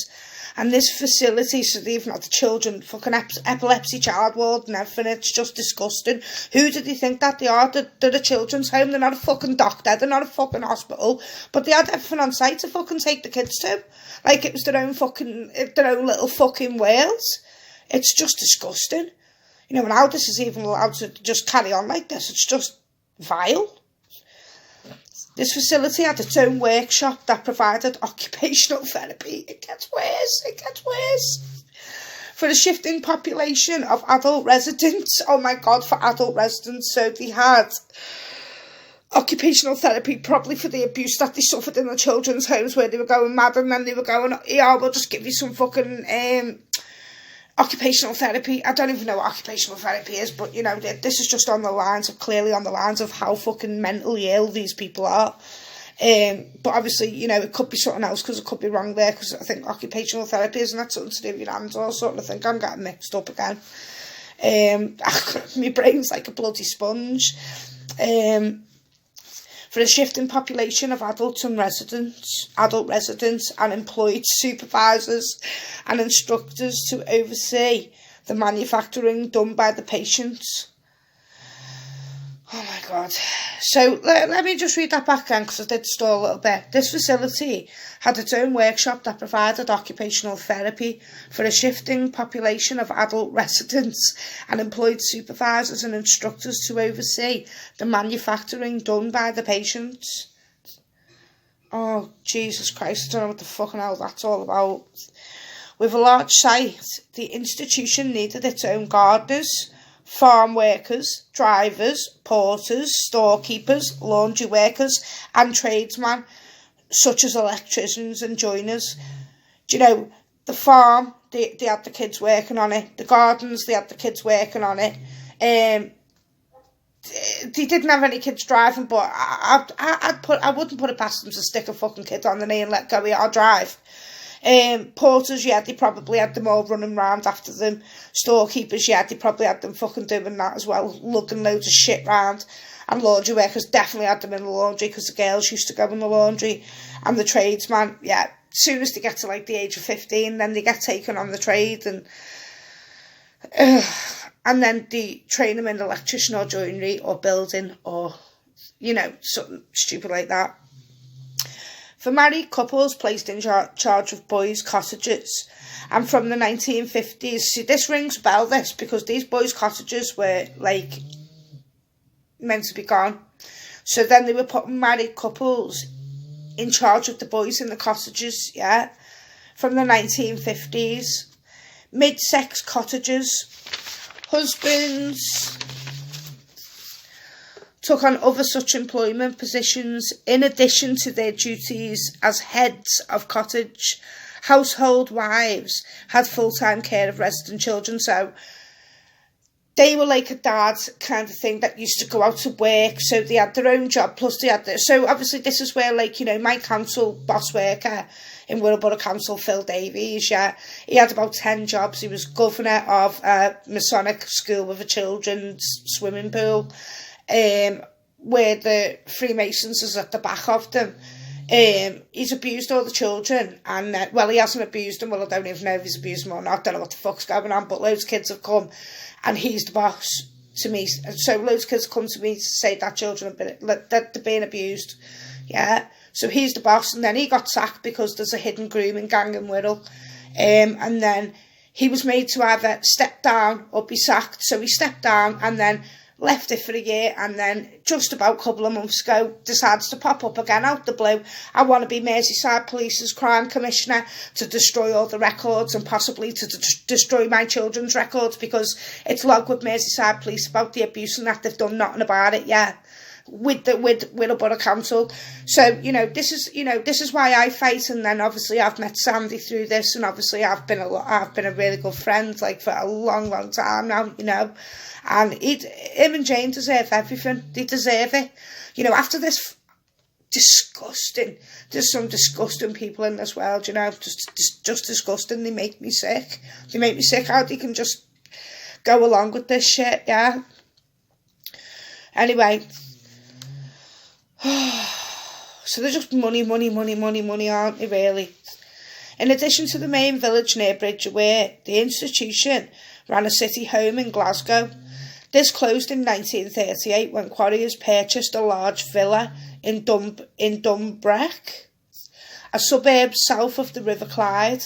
and this facility, so they've not the children, fucking epilepsy child ward and everything, it's just disgusting. Who do they think that they are? They're a children's home, they're not a fucking doctor, they're not a fucking hospital, but they had everything on site to fucking take the kids to. Like it was their own little fucking worlds. It's just disgusting. You know, and how this is even allowed to just carry on like this, it's just vile. This facility had its own workshop that provided occupational therapy. It gets worse. For the shifting population of adult residents. Oh my God, for adult residents. So they had occupational therapy, probably for the abuse that they suffered in the children's homes, where they were going mad and then they were going, yeah, we'll just give you some fucking occupational therapy. I don't even know what occupational therapy is, but, you know, this is just clearly on the lines of how fucking mentally ill these people are. But obviously, you know, it could be something else, because it could be wrong there, because I think occupational therapy, isn't that something to do with your hands or something? I think I'm getting mixed up again. My brain's like a bloody sponge. For a shifting population of adult residents and employed supervisors and instructors to oversee the manufacturing done by the patients. Oh my God. So let me just read that back again, because I did stall a little bit. This facility had its own workshop that provided occupational therapy for a shifting population of adult residents and employed supervisors and instructors to oversee the manufacturing done by the patients. Oh, Jesus Christ, I don't know what the fucking hell that's all about. With a large site, the institution needed its own gardeners, farm workers, drivers, porters, storekeepers, laundry workers and tradesmen, such as electricians and joiners. Do you know, the farm, they had the kids working on it. The gardens, they had the kids working on it. They didn't have any kids driving, but I wouldn't put it past them to stick a fucking kid on the knee and let go, yeah, I'll drive. Porters, yeah, they probably had them all running round after them. Storekeepers, yeah, they probably had them fucking doing that as well, lugging loads of shit round. And laundry workers definitely had them in the laundry, because the girls used to go in the laundry. And the tradesman, yeah, as soon as they get to like the age of 15, then they get taken on the trade. And and then they train them in electrician or joinery or building or, you know, something stupid like that. For married couples placed in charge of boys' cottages. And from the 1950s, see, this rings a bell, this, because these boys' cottages were, like, meant to be gone. So then they were putting married couples in charge of the boys in the cottages, yeah, from the 1950s. Mid-sex cottages. Husbands took on other such employment positions in addition to their duties as heads of cottage. Household wives had full-time care of resident children, so they were like a dad kind of thing that used to go out to work, so they had their own job, plus they had so obviously this is where, like, you know, my council boss worker in Wirral Council, Phil Davies, yeah, he had about 10 jobs. He was governor of a Masonic school with a children's swimming pool, where the Freemasons is at the back of them. He's abused all the children, and well, he hasn't abused them. Well, I don't even know if he's abused them or not. I don't know what the fuck's going on, but loads of kids have come, and he's the boss to me. So loads of kids come to me to say that children have been, that they're being abused, yeah. So he's the boss, and then he got sacked because there's a hidden grooming gang in Wirral, and then he was made to either step down or be sacked. So he stepped down and then left it for a year, and then just about a couple of months ago decides to pop up again out the blue. I want to be Merseyside Police's crime commissioner to destroy all the records and possibly to destroy my children's records, because it's logged with Merseyside Police about the abuse and that they've done nothing about it, yeah, with Wirral Council. So, you know, this is why I fight. And then obviously I've met Sandy through this, and obviously I've been a really good friend, like, for a long time now, you know. And him and Jayne deserve everything. They deserve it. You know, after this disgusting, there's some disgusting people in this world, you know, just disgusting. They make me sick. They make me sick how they can just go along with this shit, yeah. Anyway, so they're just money, aren't they, really? In addition to the main village near Bridgeway, the institution ran a city home in Glasgow. This closed in 1938 when Quarriers purchased a large villa in Dumbreck, a suburb south of the River Clyde.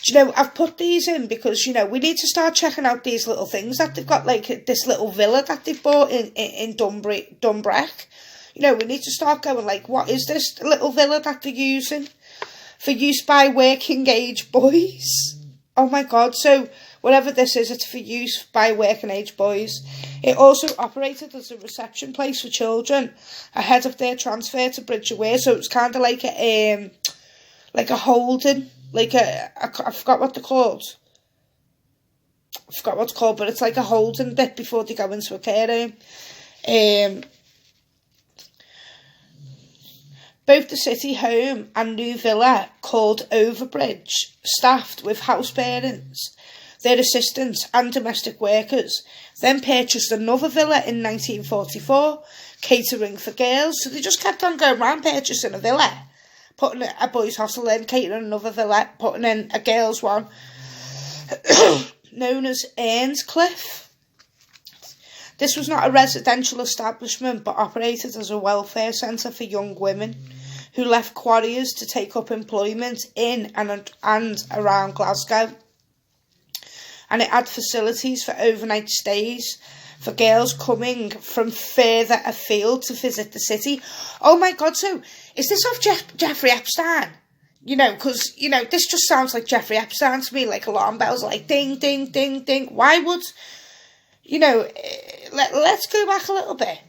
Do you know, I've put these in because, you know, we need to start checking out these little things that they've got, like this little villa that they've bought in Dumbreck. You know, we need to start going, like, what is this little villa that they're using for use by working age boys? Oh my God, so whatever this is, it's for use by working age boys. It also operated as a reception place for children ahead of their transfer to Bridgeway, so it's kind of like a holding, like I forgot what they're called. I forgot what it's called, but it's like a holding bit before they go into a care home. Both the city home and new villa, called Overbridge, staffed with house parents, their assistants and domestic workers, then purchased another villa in 1944, catering for girls. So they just kept on going around purchasing a villa, putting a boys' hostel in, catering another villa, putting in a girls' one, known as Earnscliffe. This was not a residential establishment, but operated as a welfare centre for young women who left Quarriers to take up employment in and around Glasgow. And it had facilities for overnight stays for girls coming from further afield to visit the city. Oh my God, so is this off Jeffrey Epstein? You know, because, you know, this just sounds like Jeffrey Epstein to me, like alarm bells, like ding, ding, ding, ding. Why would, you know, let's go back a little bit.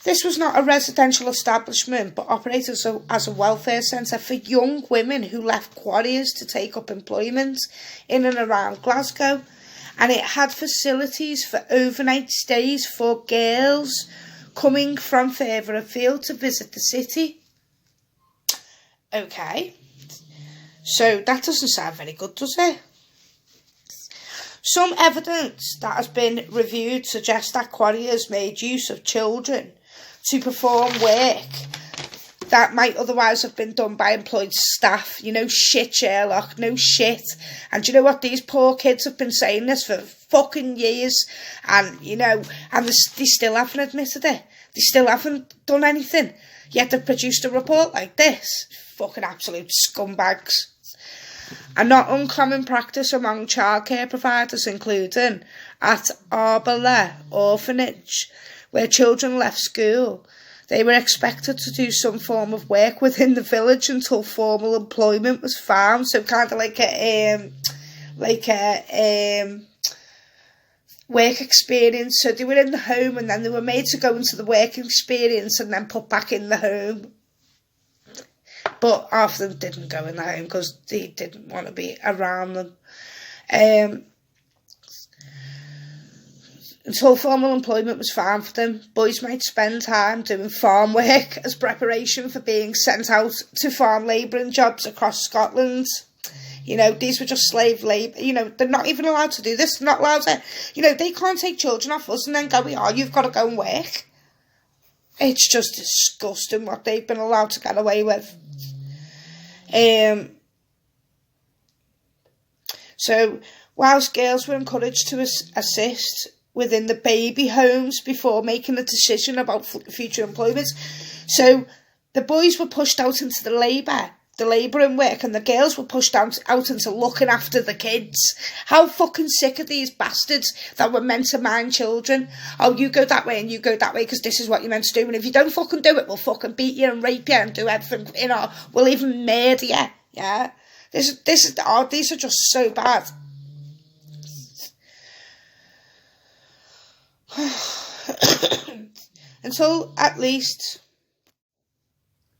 This was not a residential establishment, but operated as a welfare centre for young women who left Quarriers to take up employment in and around Glasgow. And it had facilities for overnight stays for girls coming from further afield to visit the city. Okay. So that doesn't sound very good, does it? Some evidence that has been reviewed suggests that Quarriers made use of children to perform work that might otherwise have been done by employed staff. You know, shit, Sherlock, no shit. And do you know what? These poor kids have been saying this for fucking years. And, you know, and they still haven't admitted it. They still haven't done anything. Yet they've produced a report like this. Fucking absolute scumbags. A not uncommon practice among childcare providers, including at Arbala Orphanage, where children left school. They were expected to do some form of work within the village until formal employment was found. So kind of like a work experience. So they were in the home and then they were made to go into the work experience and then put back in the home. But half of them didn't go in the home because they didn't want to be around them. Until formal employment was found for them, boys might spend time doing farm work as preparation for being sent out to farm labouring jobs across Scotland. You know, these were just slave labour. You know, they're not even allowed to do this. They're not allowed to, you know, they can't take children off us and then go, you've got to go and work. It's just disgusting what they've been allowed to get away with. So, whilst girls were encouraged to assist within the baby homes before making a decision about future employment, so the boys were pushed out into the labouring work, and the girls were pushed out into looking after the kids. How fucking sick are these bastards that were meant to mind children? Oh, you go that way and you go that way because this is what you're meant to do, and if you don't fucking do it, we'll fucking beat you and rape you and do everything, you know, we'll even murder you, yeah? These are just so bad. Until at least,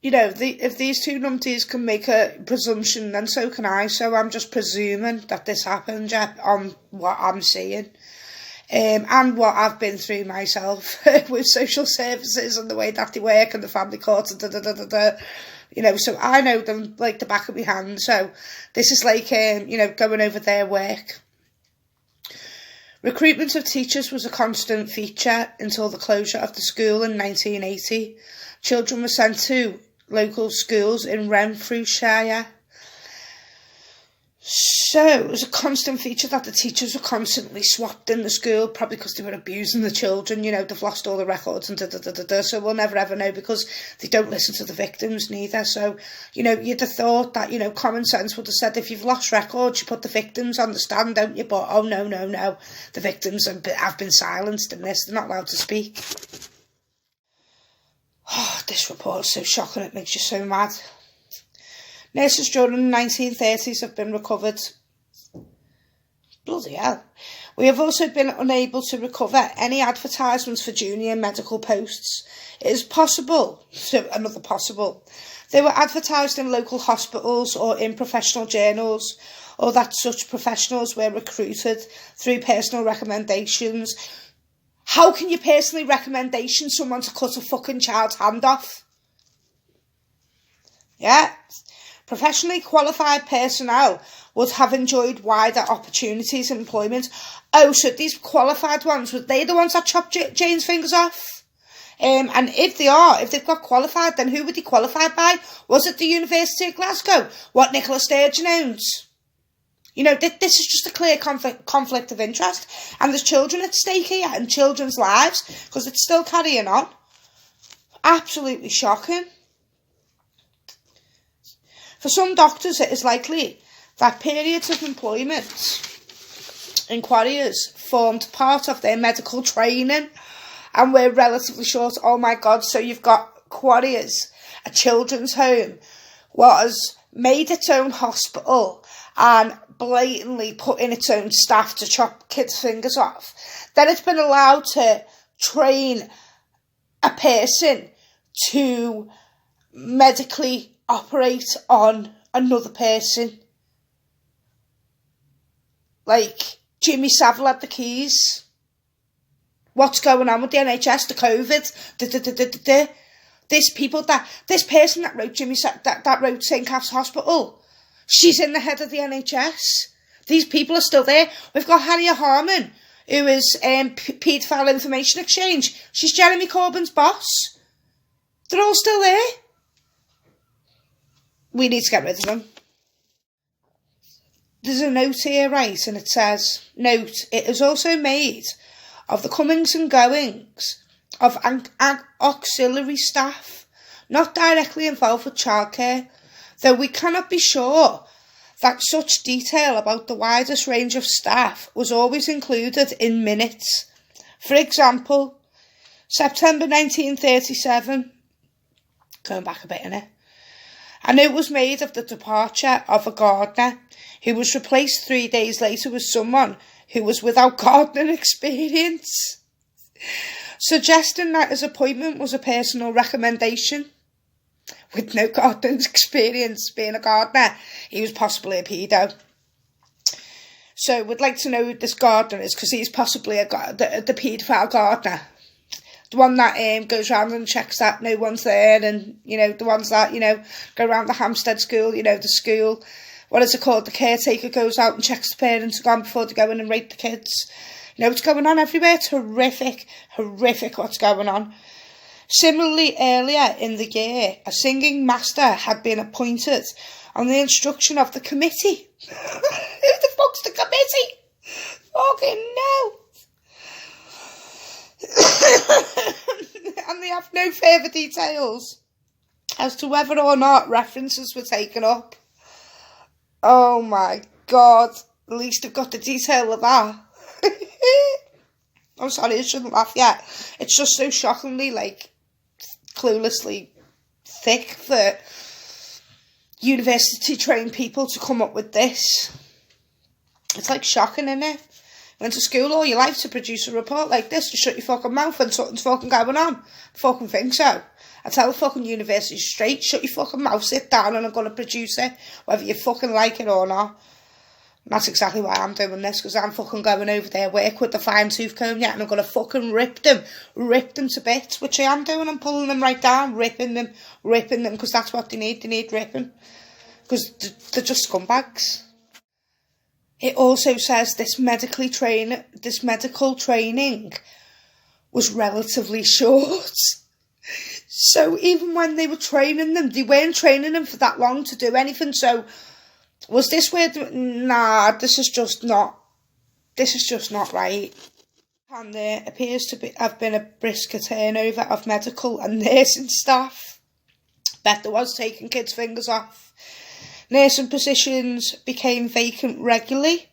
you know, if these two numpties can make a presumption, then so can I. So I'm just presuming that this happened, yeah, on what I'm seeing. And what I've been through myself with social services and the way that they work and the family courts and you know, so I know them like the back of my hand. So this is like, you know, going over their work. Recruitment of teachers was a constant feature until the closure of the school in 1980. Children were sent to local schools in Renfrewshire. So it was a constant feature that the teachers were constantly swapped in the school, probably because they were abusing the children. You know, they've lost all the records and so we'll never ever know because they don't listen to the victims neither. So, you know, you'd have thought that, you know, common sense would have said if you've lost records, you put the victims on the stand, don't you? But oh no, the victims have been silenced in this. They're not allowed to speak. Oh, this report is so shocking, it makes you so mad. Nurses during the 1930s have been recovered. Bloody hell. We have also been unable to recover any advertisements for junior medical posts. It is possible, so another possible, they were advertised in local hospitals or in professional journals, or that such professionals were recruited through personal recommendations. How can you personally recommendation someone to cut a fucking child's hand off? Yeah. Professionally qualified personnel would have enjoyed wider opportunities in employment. Oh, so these qualified ones, were they the ones that chopped Jayne's fingers off? And if they've got qualified, then who were they qualified by? Was it the University of Glasgow? What Nicola Sturgeon owns? You know, this is just a clear conflict of interest. And there's children at stake here and children's lives because it's still carrying on. Absolutely shocking. For some doctors, it is likely that periods of employment in Quarriers formed part of their medical training and were relatively short. Oh my God, so you've got Quarriers, a children's home, was made its own hospital and blatantly put in its own staff to chop kids' fingers off. Then it's been allowed to train a person to medically operate on another person. Like Jimmy Savile had the keys. What's going on with the NHS, the COVID, this person that wrote that wrote St. Cath's Hospital, she's in the head of the NHS. These people are still there. We've got Harriet Harman, who is Paedophile Information Exchange. She's Jeremy Corbyn's boss. They're all still there. we need to get rid of them. There's a note here, right, and it says, note, it is also made of the comings and goings of auxiliary staff, not directly involved with childcare, though we cannot be sure that such detail about the widest range of staff was always included in minutes. For example, September 1937, going back a bit innit, a note was made of the departure of a gardener who was replaced 3 days later with someone who was without gardening experience, suggesting that his appointment was a personal recommendation. With no gardening experience being a gardener, he was possibly a pedo. So we'd like to know who this gardener is, because he's possibly the paedophile gardener. The one that goes round and checks that no one's there, and, you know, the ones that, you know, go around the Hampstead school, you know, the school, what is it called, the caretaker goes out and checks the parents are gone before they go in and rape the kids. You know what's going on everywhere? It's horrific what's going on. Similarly, earlier in the year, a singing master had been appointed on the instruction of the committee. Who the fuck's the committee? Fucking no. And they have no further details as to whether or not references were taken up. Oh my God. At least they've got the detail of that. I'm sorry, I shouldn't laugh yet. It's just so shockingly, like, cluelessly thick for university-trained people to come up with this. It's, like, shocking, isn't it? Went to school all your life to produce a report like this, to shut your fucking mouth when something's fucking going on. I fucking think so. I tell the fucking university straight, shut your fucking mouth, sit down, and I'm going to produce it, whether you fucking like it or not. And that's exactly why I'm doing this, because I'm fucking going over there, work with the fine-tooth comb, yeah, and I'm going to fucking rip them to bits, which I am doing. I'm pulling them right down, ripping them, because that's what they need ripping, because they're just scumbags. It also says this medical training was relatively short. So even when they were training them, they weren't training them for that long to do anything. So was this where? Nah, this is just not right. And there appears to have been a brisker turnover of medical and nursing staff. Bet there was taking kids' fingers off. Nursing positions became vacant regularly.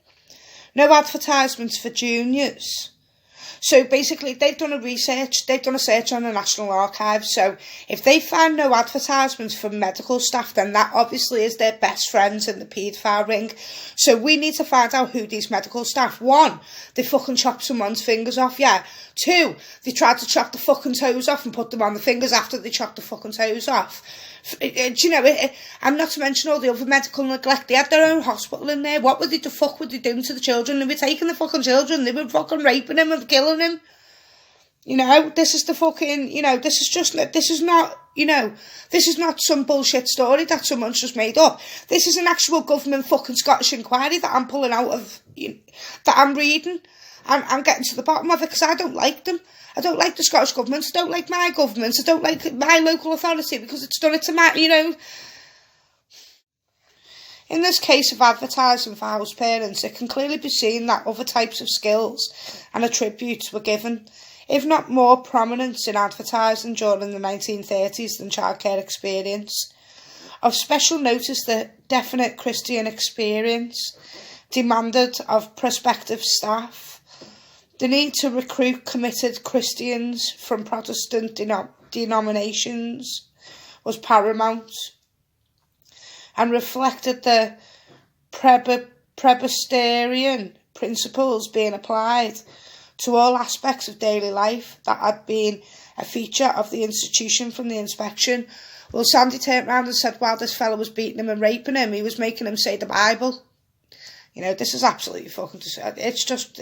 No advertisements for juniors. So basically, they've done a search on the National Archives. So if they find no advertisements for medical staff, then that obviously is their best friends in the paedophile ring. So we need to find out who these medical staff. 1, they fucking chopped someone's fingers off, yeah. 2, they tried to chop the fucking toes off and put them on the fingers after they chopped the fucking toes off. Do you know, and not to mention all the other medical neglect. They had their own hospital in there. What the fuck were they doing to the children? They were taking the fucking children. They were fucking raping them and killing them. You know, this is the fucking, you know, this is not some bullshit story that someone's just made up. This is an actual government fucking Scottish inquiry that I'm pulling out of, that I'm reading. I'm getting to the bottom of it, because I don't like them. I don't like the Scottish government. I don't like my government. I don't like my local authority, because it's done it to my, you know. In this case of advertising for house parents, it can clearly be seen that other types of skills and attributes were given, if not more prominence in advertising during the 1930s than childcare experience. Of special note is the definite Christian experience demanded of prospective staff. The need to recruit committed Christians from Protestant denominations was paramount, and reflected the Presbyterian principles being applied to all aspects of daily life that had been a feature of the institution from the inspection. Well, Sandy turned round and said while this fellow was beating him and raping him, he was making him say the Bible. You know, this is absolutely fucking... It's just...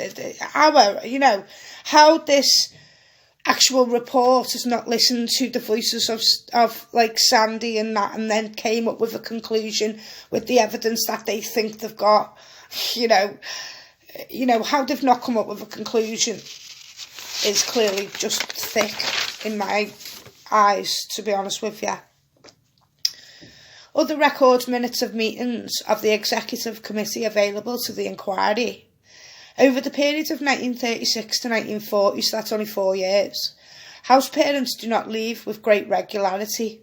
how this actual report has not listened to the voices of like, Sandy and that, and then came up with a conclusion with the evidence that they think they've got. You know, how they've not come up with a conclusion is clearly just thick in my eyes, to be honest with you. Other record minutes of meetings of the Executive Committee available to the inquiry. Over the period of 1936 to 1940, so that's only 4 years, house parents do not leave with great regularity.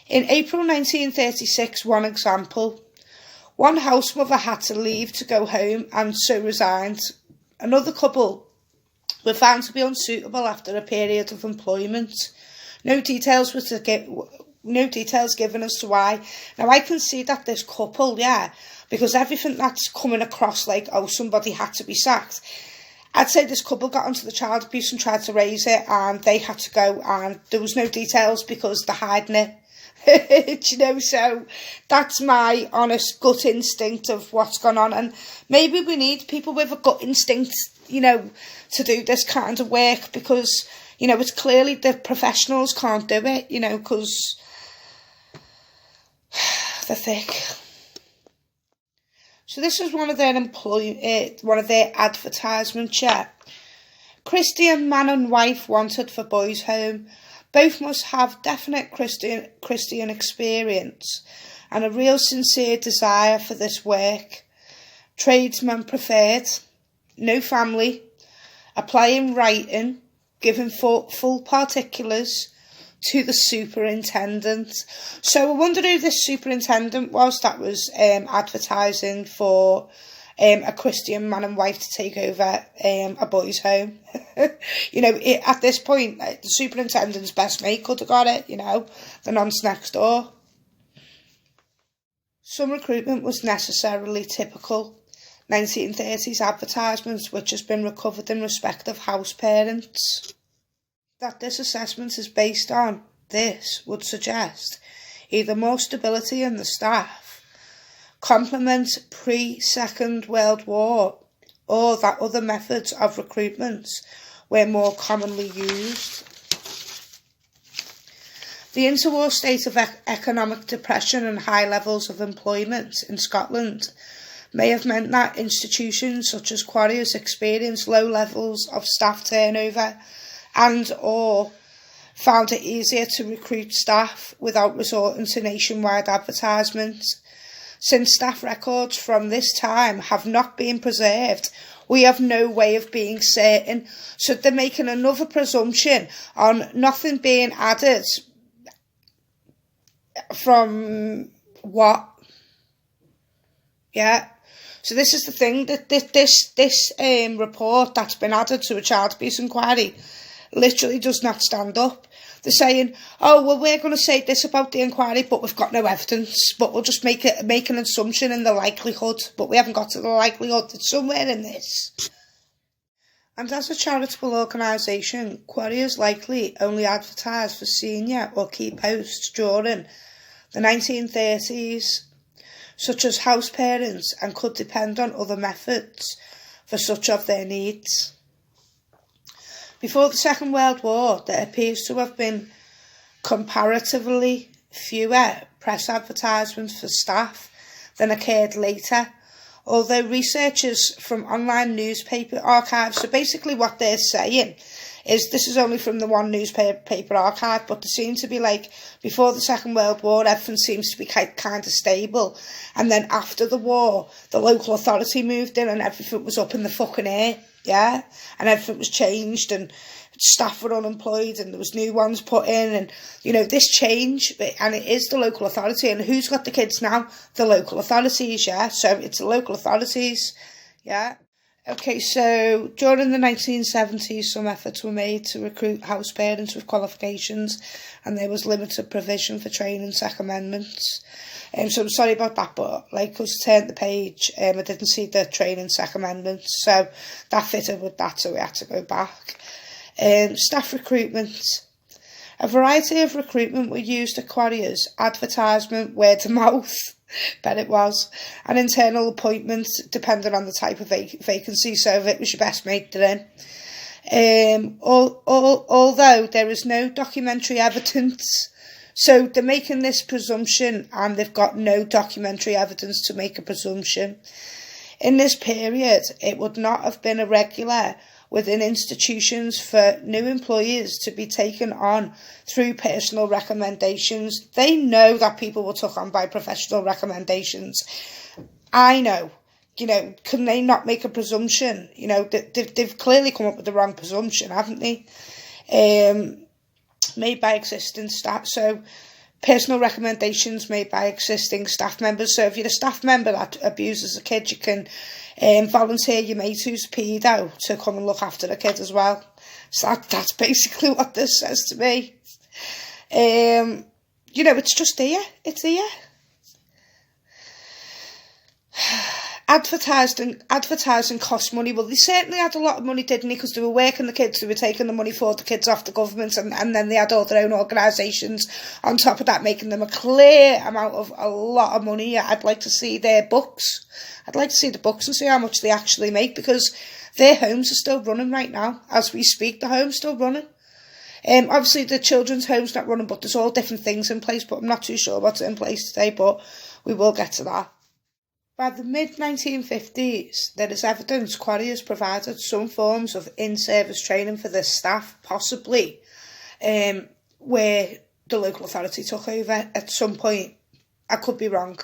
In April 1936, one example, one house mother had to leave to go home and so resigned. Another couple were found to be unsuitable after a period of employment. No details given as to why. Now, I can see that this couple, because everything that's coming across like, oh, somebody had to be sacked. I'd say this couple got onto the child abuse and tried to raise it, and they had to go, and there was no details because they're hiding it. So that's my honest gut instinct of what's gone on. And maybe we need people with a gut instinct, to do this kind of work, because, it's clearly the professionals can't do it, because they're thick. So this is one of their advertisements. Christian man and wife wanted for boys' home. Both must have definite Christian experience and a real sincere desire for this work. Tradesmen preferred. No family. Apply in writing. Giving full particulars to the superintendent. So I wonder who this superintendent was that was advertising for a Christian man and wife to take over a boys' home. At this point, the superintendent's best mate could have got it, the nonce next door. Some recruitment was necessarily typical 1930s advertisements, which has been recovered in respect of house parents. That this assessment is based on this would suggest either more stability in the staff, complement pre-Second World War, or that other methods of recruitment were more commonly used. The interwar state of economic depression and high levels of employment in Scotland may have meant that institutions such as Quarriers experienced low levels of staff turnover and or found it easier to recruit staff without resorting to nationwide advertisements. Since staff records from this time have not been preserved, we have no way of being certain. So they're making another presumption on nothing being added from what? So this is the thing, that this report that's been added to a child abuse inquiry literally does not stand up. They're saying, oh, well, we're going to say this about the inquiry, but we've got no evidence, but we'll just make an assumption in the likelihood, but we haven't got to the likelihood. It's somewhere in this. And as a charitable organisation, Quarriers likely only advertised for senior or key posts during the 1930s, such as house parents, and could depend on other methods for such of their needs. Before the Second World War, there appears to have been comparatively fewer press advertisements for staff than occurred later, although researchers from online newspaper archives, so basically what they're saying is this is only from the one newspaper archive, but they seem to be like, before the Second World War, everything seems to be kind of stable, and then after the war, the local authority moved in and everything was up in the fucking air. And everything was changed and staff were unemployed and there was new ones put in, and this change, and it is the local authority, and who's got the kids now? The local authorities. So it's the local authorities. Okay, so during the 1970s, some efforts were made to recruit house parents with qualifications, and there was limited provision for training secondments. So I'm sorry about that, but because I turned the page, I didn't see the training secondments, so that fitted with that, so we had to go back. Staff recruitment. A variety of recruitment were used at Quarriers: advertisement, word of mouth, bet it was, and internal appointment, depending on the type of vacancy, so if it was your best mate, they're in. Although there is no documentary evidence, so they're making this presumption and they've got no documentary evidence to make a presumption. In this period, it would not have been irregular within institutions for new employees to be taken on through personal recommendations. They know that people were took on by professional recommendations. I know, can they not make a presumption? They've clearly come up with the wrong presumption, haven't they? Made by existing staff. So personal recommendations made by existing staff members. So if you're a staff member that abuses a kid, you can volunteer your mate who's pedo to come and look after the kid as well. So that's basically what this says to me. It's just here. It's here. Advertising costs money. Well, they certainly had a lot of money, didn't they? Because they were working the kids, they were taking the money for the kids off the government, and then they had all their own organisations on top of that, making them a clear amount of a lot of money. I'd like to see their books. I'd like to see the books and see how much they actually make, because their homes are still running right now. As we speak, the home's still running. Obviously, the children's home's not running, but there's all different things in place, but I'm not too sure what's in place today, but we will get to that. By the mid-1950s, there is evidence Quarriers provided some forms of in-service training for their staff, possibly where the local authority took over at some point. I could be wrong.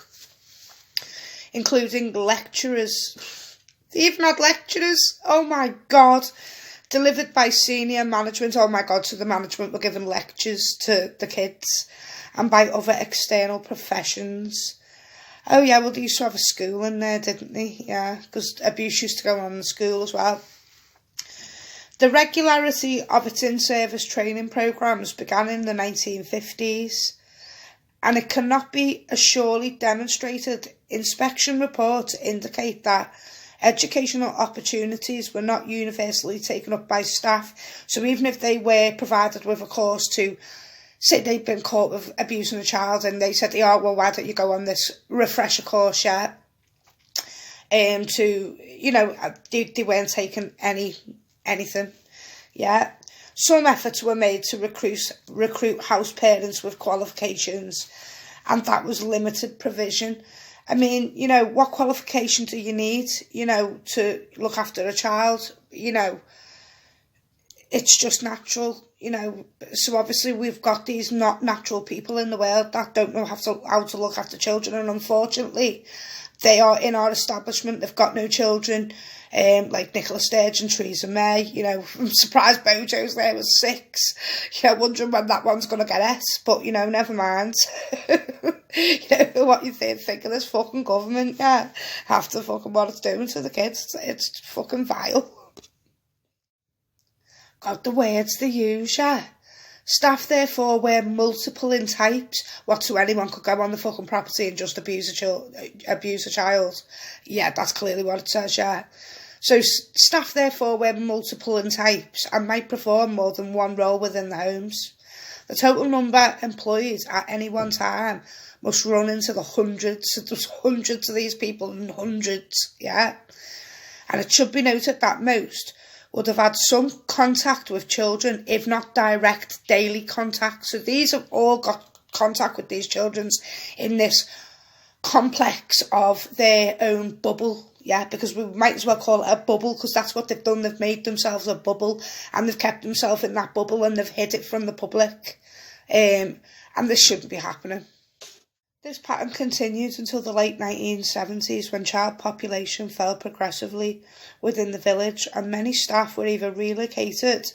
Including lecturers. They even had lecturers. Oh my God. Delivered by senior management. Oh my God. So the management were giving lectures to the kids. And by other external professions. Oh yeah, well they used to have a school in there, didn't they? Yeah, because abuse used to go on in the school as well. The regularity of its in-service training programmes began in the 1950s, and it cannot be surely demonstrated. Inspection reports indicate that educational opportunities were not universally taken up by staff, so even if they were provided with a course to say they'd been caught with abusing a child and they said, well, why don't you go on this refresher course, yeah? They weren't taking anything, yeah? Some efforts were made to recruit house parents with qualifications, and that was limited provision. I mean, what qualification do you need, to look after a child? It's just natural, so obviously we've got these not natural people in the world that don't know how to look after children, and unfortunately they are in our establishment. They've got no children, like Nicola Sturgeon, Theresa May. I'm surprised Bojo's there was 6. Wondering when that one's going to get S, but never mind. What you think of this fucking government, yeah, after fucking what it's doing to the kids. It's fucking vile. God, the words they use, yeah. Staff, therefore, were multiple in types. What, so anyone could go on the fucking property and just abuse a child? Yeah, that's clearly what it says, yeah. So staff, therefore, were multiple in types and might perform more than one role within the homes. The total number employed at any one time must run into the hundreds. So there's hundreds of these people, and hundreds, yeah. And it should be noted that most would have had some contact with children, if not direct daily contact. So these have all got contact with these children in this complex of their own bubble, yeah, because we might as well call it a bubble, because that's what they've done. They've made themselves a bubble, and they've kept themselves in that bubble, and they've hid it from the public, and this shouldn't be happening. This pattern continued until the late 1970s, when child population fell progressively within the village, and many staff were either relocated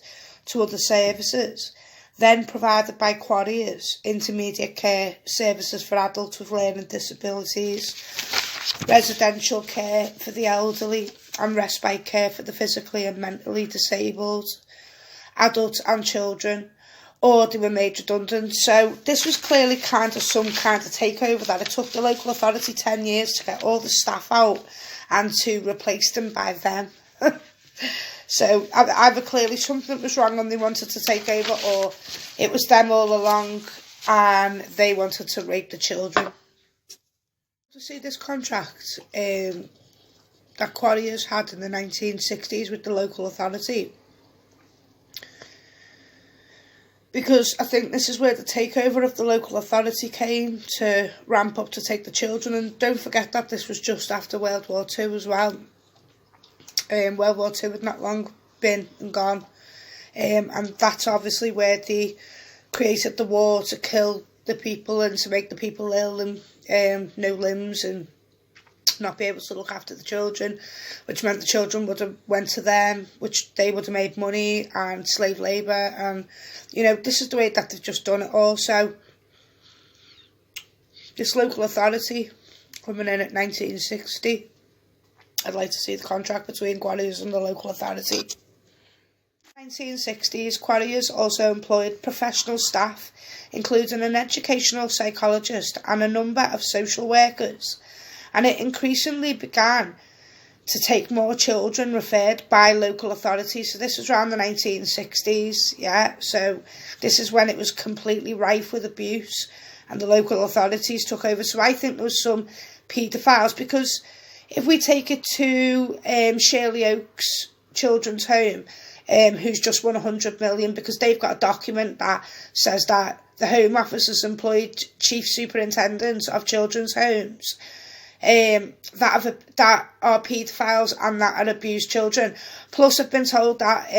to other services, then provided by Quarriers, intermediate care services for adults with learning disabilities, residential care for the elderly, and respite care for the physically and mentally disabled, adults and children, or they were made redundant. So this was clearly kind of some kind of takeover that it took the local authority 10 years to get all the staff out and to replace them by them. So either clearly something was wrong and they wanted to take over, or it was them all along and they wanted to rape the children. To see this contract that Quarriers had in the 1960s with the local authority, because I think this is where the takeover of the local authority came to ramp up to take the children. And don't forget that this was just after World War II as well. World War II had not long been and gone, and that's obviously where they created the war to kill the people and to make the people ill and no limbs and not be able to look after the children, which meant the children would have went to them, which they would have made money, and slave labour. And you know, this is the way that they've just done it. Also, this local authority coming in at 1960, I'd like to see the contract between Quarriers and the local authority. 1960s, Quarriers also employed professional staff, including an educational psychologist and a number of social workers, and it increasingly began to take more children referred by local authorities. So this was around the 1960s, yeah, so this is when it was completely rife with abuse and the local authorities took over. So I think there was some paedophiles, because if we take it to Shirley Oaks Children's Home, who's just won 100 million because they've got a document that says that the Home Office has employed chief superintendents of children's homes that are paedophiles and that are abused children. Plus, I've been told that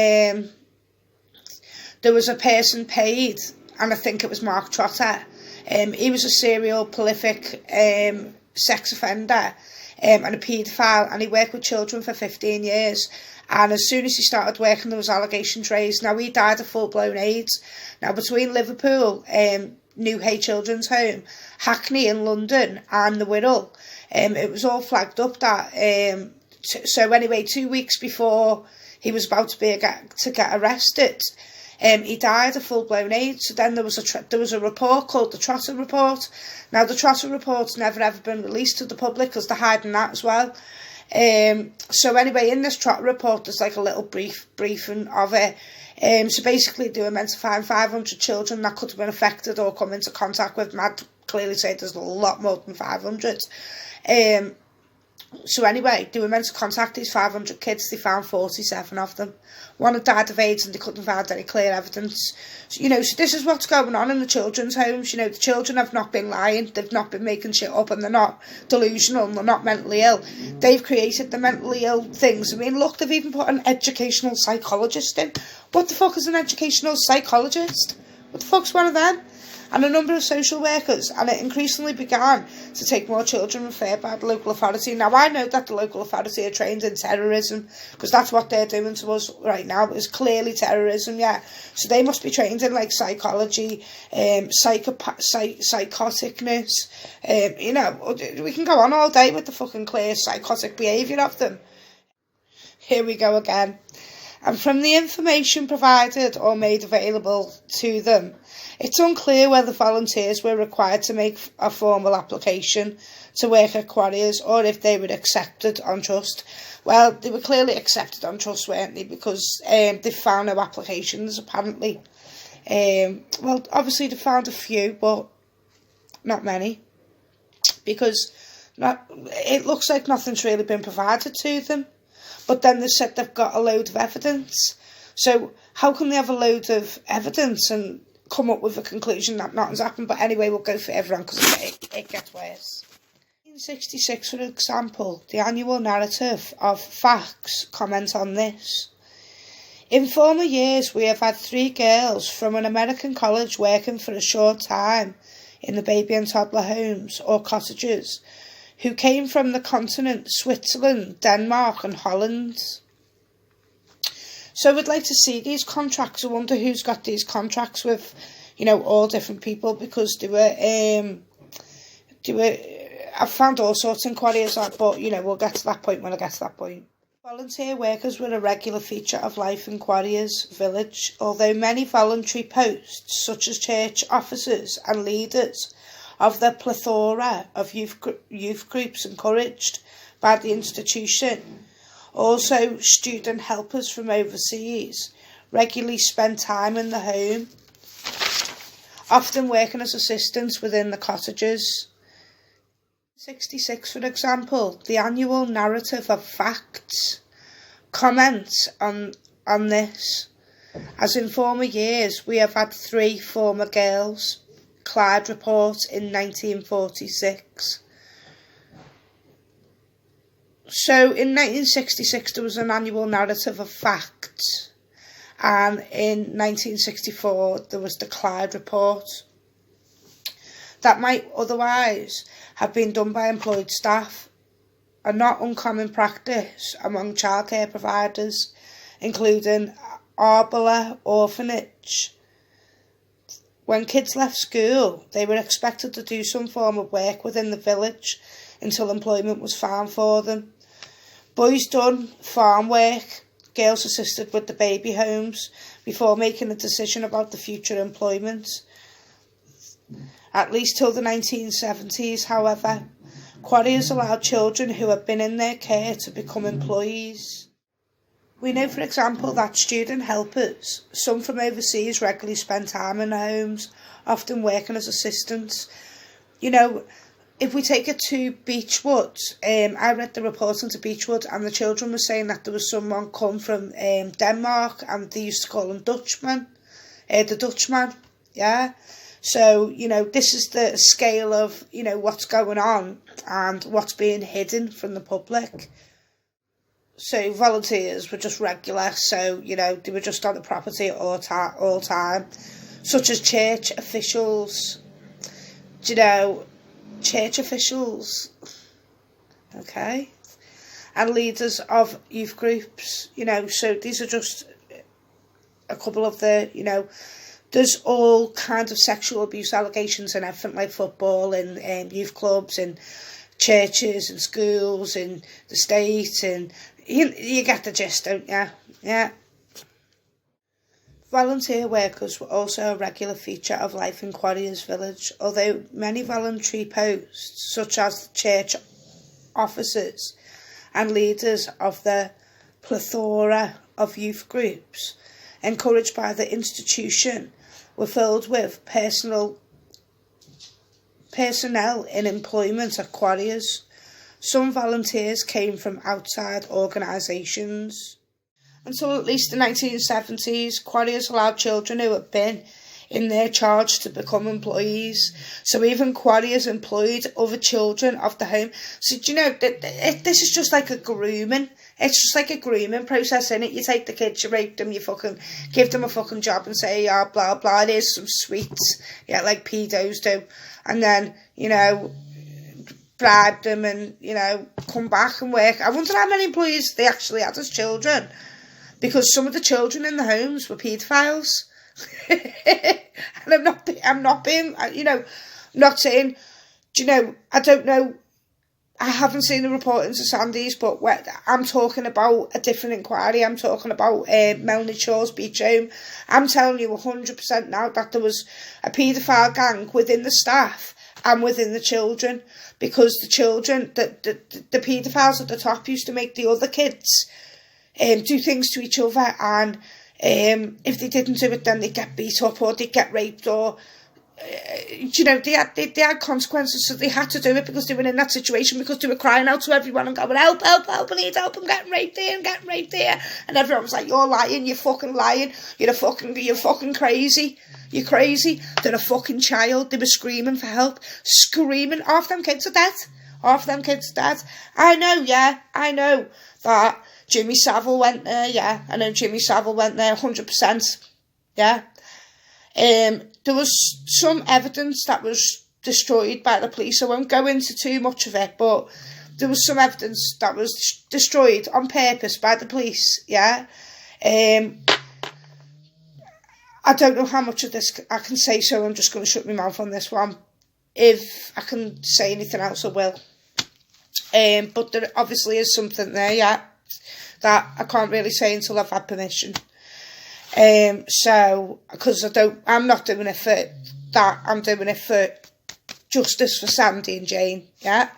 there was a person paid, and I think it was Mark Trotter. He was a serial prolific sex offender and a paedophile, and he worked with children for 15 years. And as soon as he started working, there was allegations raised. Now, he died of full-blown AIDS. Now, between Liverpool, New Hay Children's Home, Hackney in London, and the Wirral, it was all flagged up that... so anyway, 2 weeks before he was about to get arrested, he died of full-blown AIDS. So then there was a report called the Trotter Report. Now, the Trotter Report's never ever been released to the public because they're hiding that as well. So anyway, in this Trotter Report, there's like a little briefing of it. So basically, they were meant to find 500 children that could have been affected or come into contact with. And I'd clearly say there's a lot more than 500. So anyway, they were meant to contact these 500 kids. They found 47 of them. One had died of AIDS and they couldn't find any clear evidence. So, you know, so this is what's going on in the children's homes. You know, the children have not been lying. They've not been making shit up, and they're not delusional and they're not mentally ill. They've created the mentally ill things. I mean, look, they've even put an educational psychologist in. What the fuck is an educational psychologist? What the fuck's one of them? And a number of social workers, and it increasingly began to take more children referred by the local authority. Now, I know that the local authority are trained in terrorism, because that's what they're doing to us right now. It's clearly terrorism, yeah. So they must be trained in, like, psychology, psychoticness. You know, we can go on all day with the fucking clear psychotic behaviour of them. Here we go again. And from the information provided or made available to them, it's unclear whether volunteers were required to make a formal application to work at Quarriers or if they were accepted on trust. Well, they were clearly accepted on trust, weren't they? Because they found no applications, apparently. Well, obviously they found a few, but not many. Because it looks like nothing's really been provided to them. But then they said they've got a load of evidence. So how can they have a load of evidence and come up with a conclusion that nothing's happened? But anyway, we'll go further on because it gets worse. 1966, for example, the annual narrative of facts comment on this. In former years, we have had 3 girls from an American college working for a short time in the baby and toddler homes or cottages, who came from the continent, Switzerland, Denmark and Holland. So we'd like to see these contracts. I wonder who's got these contracts with, you know, all different people, because they were I've found all sorts in Quarriers, but, you know, we'll get to that point when I get to that point. Volunteer workers were a regular feature of life in Quarriers village, although many voluntary posts, such as church officers and leaders, of the plethora of youth groups encouraged by the institution. Also, student helpers from overseas regularly spent time in the home, often working as assistants within the cottages. 1966, for example, the annual narrative of facts comments on this. as in former years we have had 3 former girls. Clyde report in 1946. So in 1966 there was an annual narrative of facts, and in 1964 there was the Clyde report. That might otherwise have been done by employed staff, a not uncommon practice among childcare providers, including Arbala Orphanage. When kids left school, they were expected to do some form of work within the village until employment was found for them. Boys done farm work, girls assisted with the baby homes before making a decision about the future employment. At least till the 1970s, however, Quarriers allowed children who had been in their care to become employees. We know, for example, that student helpers, some from overseas, regularly spend time in the homes, often working as assistants. You know, if we take it to Beechwood, I read the report into Beechwood, and the children were saying that there was someone come from Denmark, and they used to call him Dutchman, the Dutchman, yeah. So, you know, this is the scale of, you know, what's going on and what's being hidden from the public. So volunteers were just regular, so, you know, they were just on the property all time, such as church officials, you know, okay, and leaders of youth groups, you know. So these are just a couple of the, you know, there's all kinds of sexual abuse allegations and everything, like football and youth clubs and churches and schools and the state, and you get the gist, don't you? Yeah. Volunteer workers were also a regular feature of life in Quarriers village, although many voluntary posts, such as church officers and leaders of the plethora of youth groups, encouraged by the institution, were filled with personnel in employment at Quarriers. Some volunteers came from outside organisations. Until at least the 1970s, Quarriers allowed children who had been in their charge to become employees. So even Quarriers employed other children of the home. So, do you know, this is just like a grooming. It's just like a grooming process, innit? You take the kids, you rape them, you fucking give them a fucking job and say, yeah, blah, blah, here's some sweets. Yeah, like pedos do. And then, you know, bribe them and, you know, come back and work. I wonder how many employees they actually had as children, because some of the children in the homes were paedophiles. And I'm not being, you know, not saying, do you know, I don't know, I haven't seen the report into Sandy's, but I'm talking about a different inquiry. I'm talking about Melanie Shaw's beach home. I'm telling you 100% now that there was a paedophile gang within the staff and within the children, because the children, the paedophiles at the top used to make the other kids do things to each other, and if they didn't do it, then they'd get beat up or they'd get raped, or you know, they had consequences, so they had to do it because they were in that situation, because they were crying out to everyone and going, help, help, help, I need help, I'm getting raped here, I'm getting raped here, and everyone was like, you're lying, you're fucking lying, you're fucking crazy, you're crazy. They're a fucking child. They were screaming for help, screaming. Half them kids are dead. I know that Jimmy Savile went there, yeah. I know Jimmy Savile went there 100%, yeah. There was some evidence that was destroyed by the police. I won't go into too much of it, but there was some evidence that was destroyed on purpose by the police, yeah. I don't know how much of this I can say, so I'm just going to shut my mouth on this one. If I can say anything else, I will. But there obviously is something there, yeah, that I can't really say until I've had permission. So, because I'm not doing it for that, I'm doing it for justice for Sandy and Jane, yeah.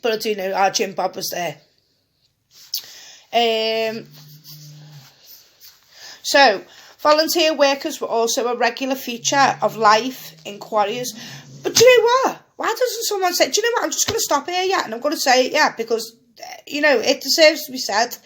But I do know our Jim Bob was there. So, volunteer workers were also a regular feature of life in Quarriers. But do you know what? Why doesn't someone say, do you know what, I'm just going to stop here, yeah, and I'm going to say it, yeah, because, you know, it deserves to be said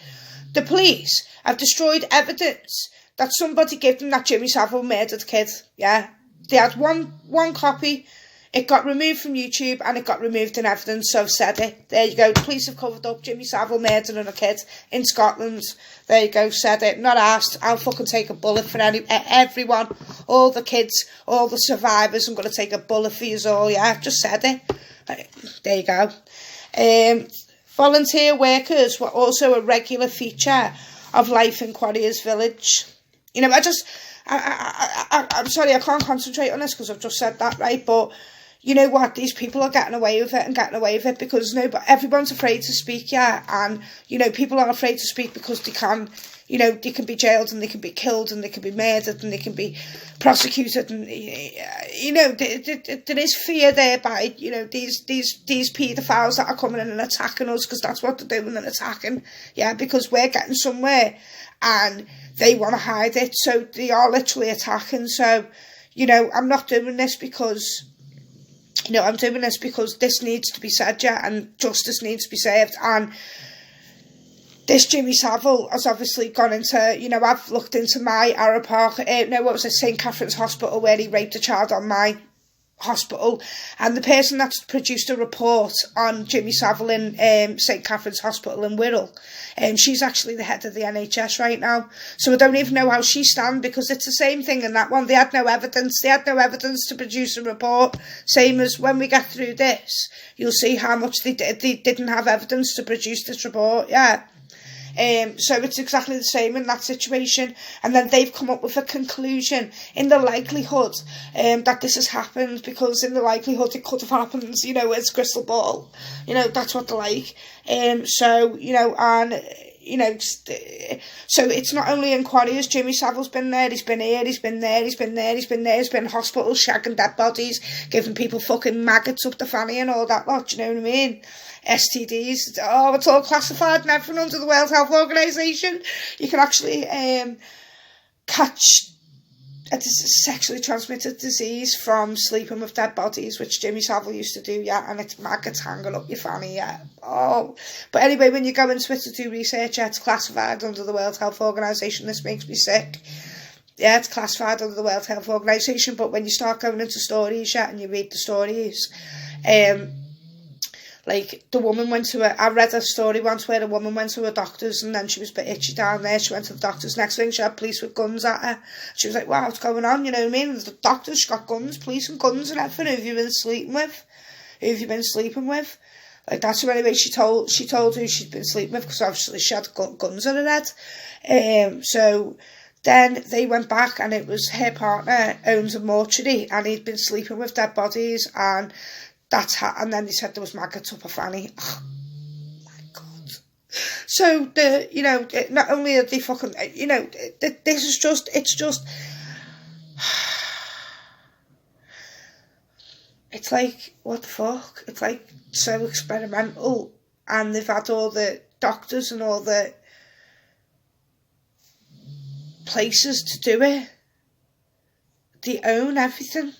The police have destroyed evidence that somebody gave them that Jimmy Savile murdered the kid. Yeah, they had one copy. It got removed from YouTube and it got removed in evidence, so I've said it. There you go. The police have covered up Jimmy Savile murdering a kid in Scotland. There you go, said it. Not asked. I'll fucking take a bullet for everyone. All the kids, all the survivors. I'm going to take a bullet for you all. Yeah, I've just said it. There you go. Volunteer workers were also a regular feature of life in Quarriers village. You know, I'm sorry, I can't concentrate on this because I've just said that, right? But you know what? These people are getting away with it because everyone's afraid to speak, yeah. And, you know, people are afraid to speak because they can, you know, they can be jailed and they can be killed and they can be murdered and they can be prosecuted. And, you know, there is fear there by, you know, these paedophiles that are coming in and attacking us because that's what they're doing and attacking, yeah, because we're getting somewhere and they want to hide it. So they are literally attacking. So, you know, I'm not doing this because... You know, I'm doing this because this needs to be said, yeah, and justice needs to be served. And this Jimmy Savile has obviously gone into, you know, I've looked into my Arrow Park, St. Catherine's Hospital, where he raped a child on my hospital. And the person that's produced a report on Jimmy Savile in St. Catherine's Hospital in Wirral, she's actually the head of the NHS right now. So I don't even know how she stands because it's the same thing in that one. They had no evidence. They had no evidence to produce a report. Same as when we get through this, you'll see how much they didn't have evidence to produce this report. Yeah. So it's exactly the same in that situation. And then they've come up with a conclusion in the likelihood that this has happened, because in the likelihood it could have happened, you know, it's crystal ball. You know, that's what they're like. So, you know, and, you know, so it's not only in Quarriers. Jimmy Savile's been there, he's been here, he's been there, he's been there, he's been there, he's been in hospitals, shagging dead bodies, giving people fucking maggots up the fanny and all that lot, you know what I mean? STDs, it's all classified and everything under the World Health Organisation. You can actually catch a sexually transmitted disease from sleeping with dead bodies, which Jimmy Savile used to do, yeah, and it's maggots hanging up your fanny, yeah. But anyway, when you go into it to do research, yeah, it's classified under the World Health Organisation. This makes me sick. Yeah, it's classified under the World Health Organisation, but when you start going into stories, yeah, and you read the stories, like, the woman went to I read a story once where a woman went to a doctor's and then she was a bit itchy down there. She went to the doctor's. Next thing, she had police with guns at her. She was like, wow, what's going on? You know what I mean? And the doctor's got guns, police and guns and everything. Who have you been sleeping with? Who have you been sleeping with? Like, that's the only way she told who she'd been sleeping with, because obviously she had guns in her head. So then they went back and it was her partner owns a mortuary and he'd been sleeping with dead bodies, and that's how, and then they said there was maggots up her fanny. Oh my God. So you know, not only are they fucking, you know, this is just, it's just, it's like, what the fuck? It's like so experimental, and they've had all the doctors and all the places to do it. They own everything.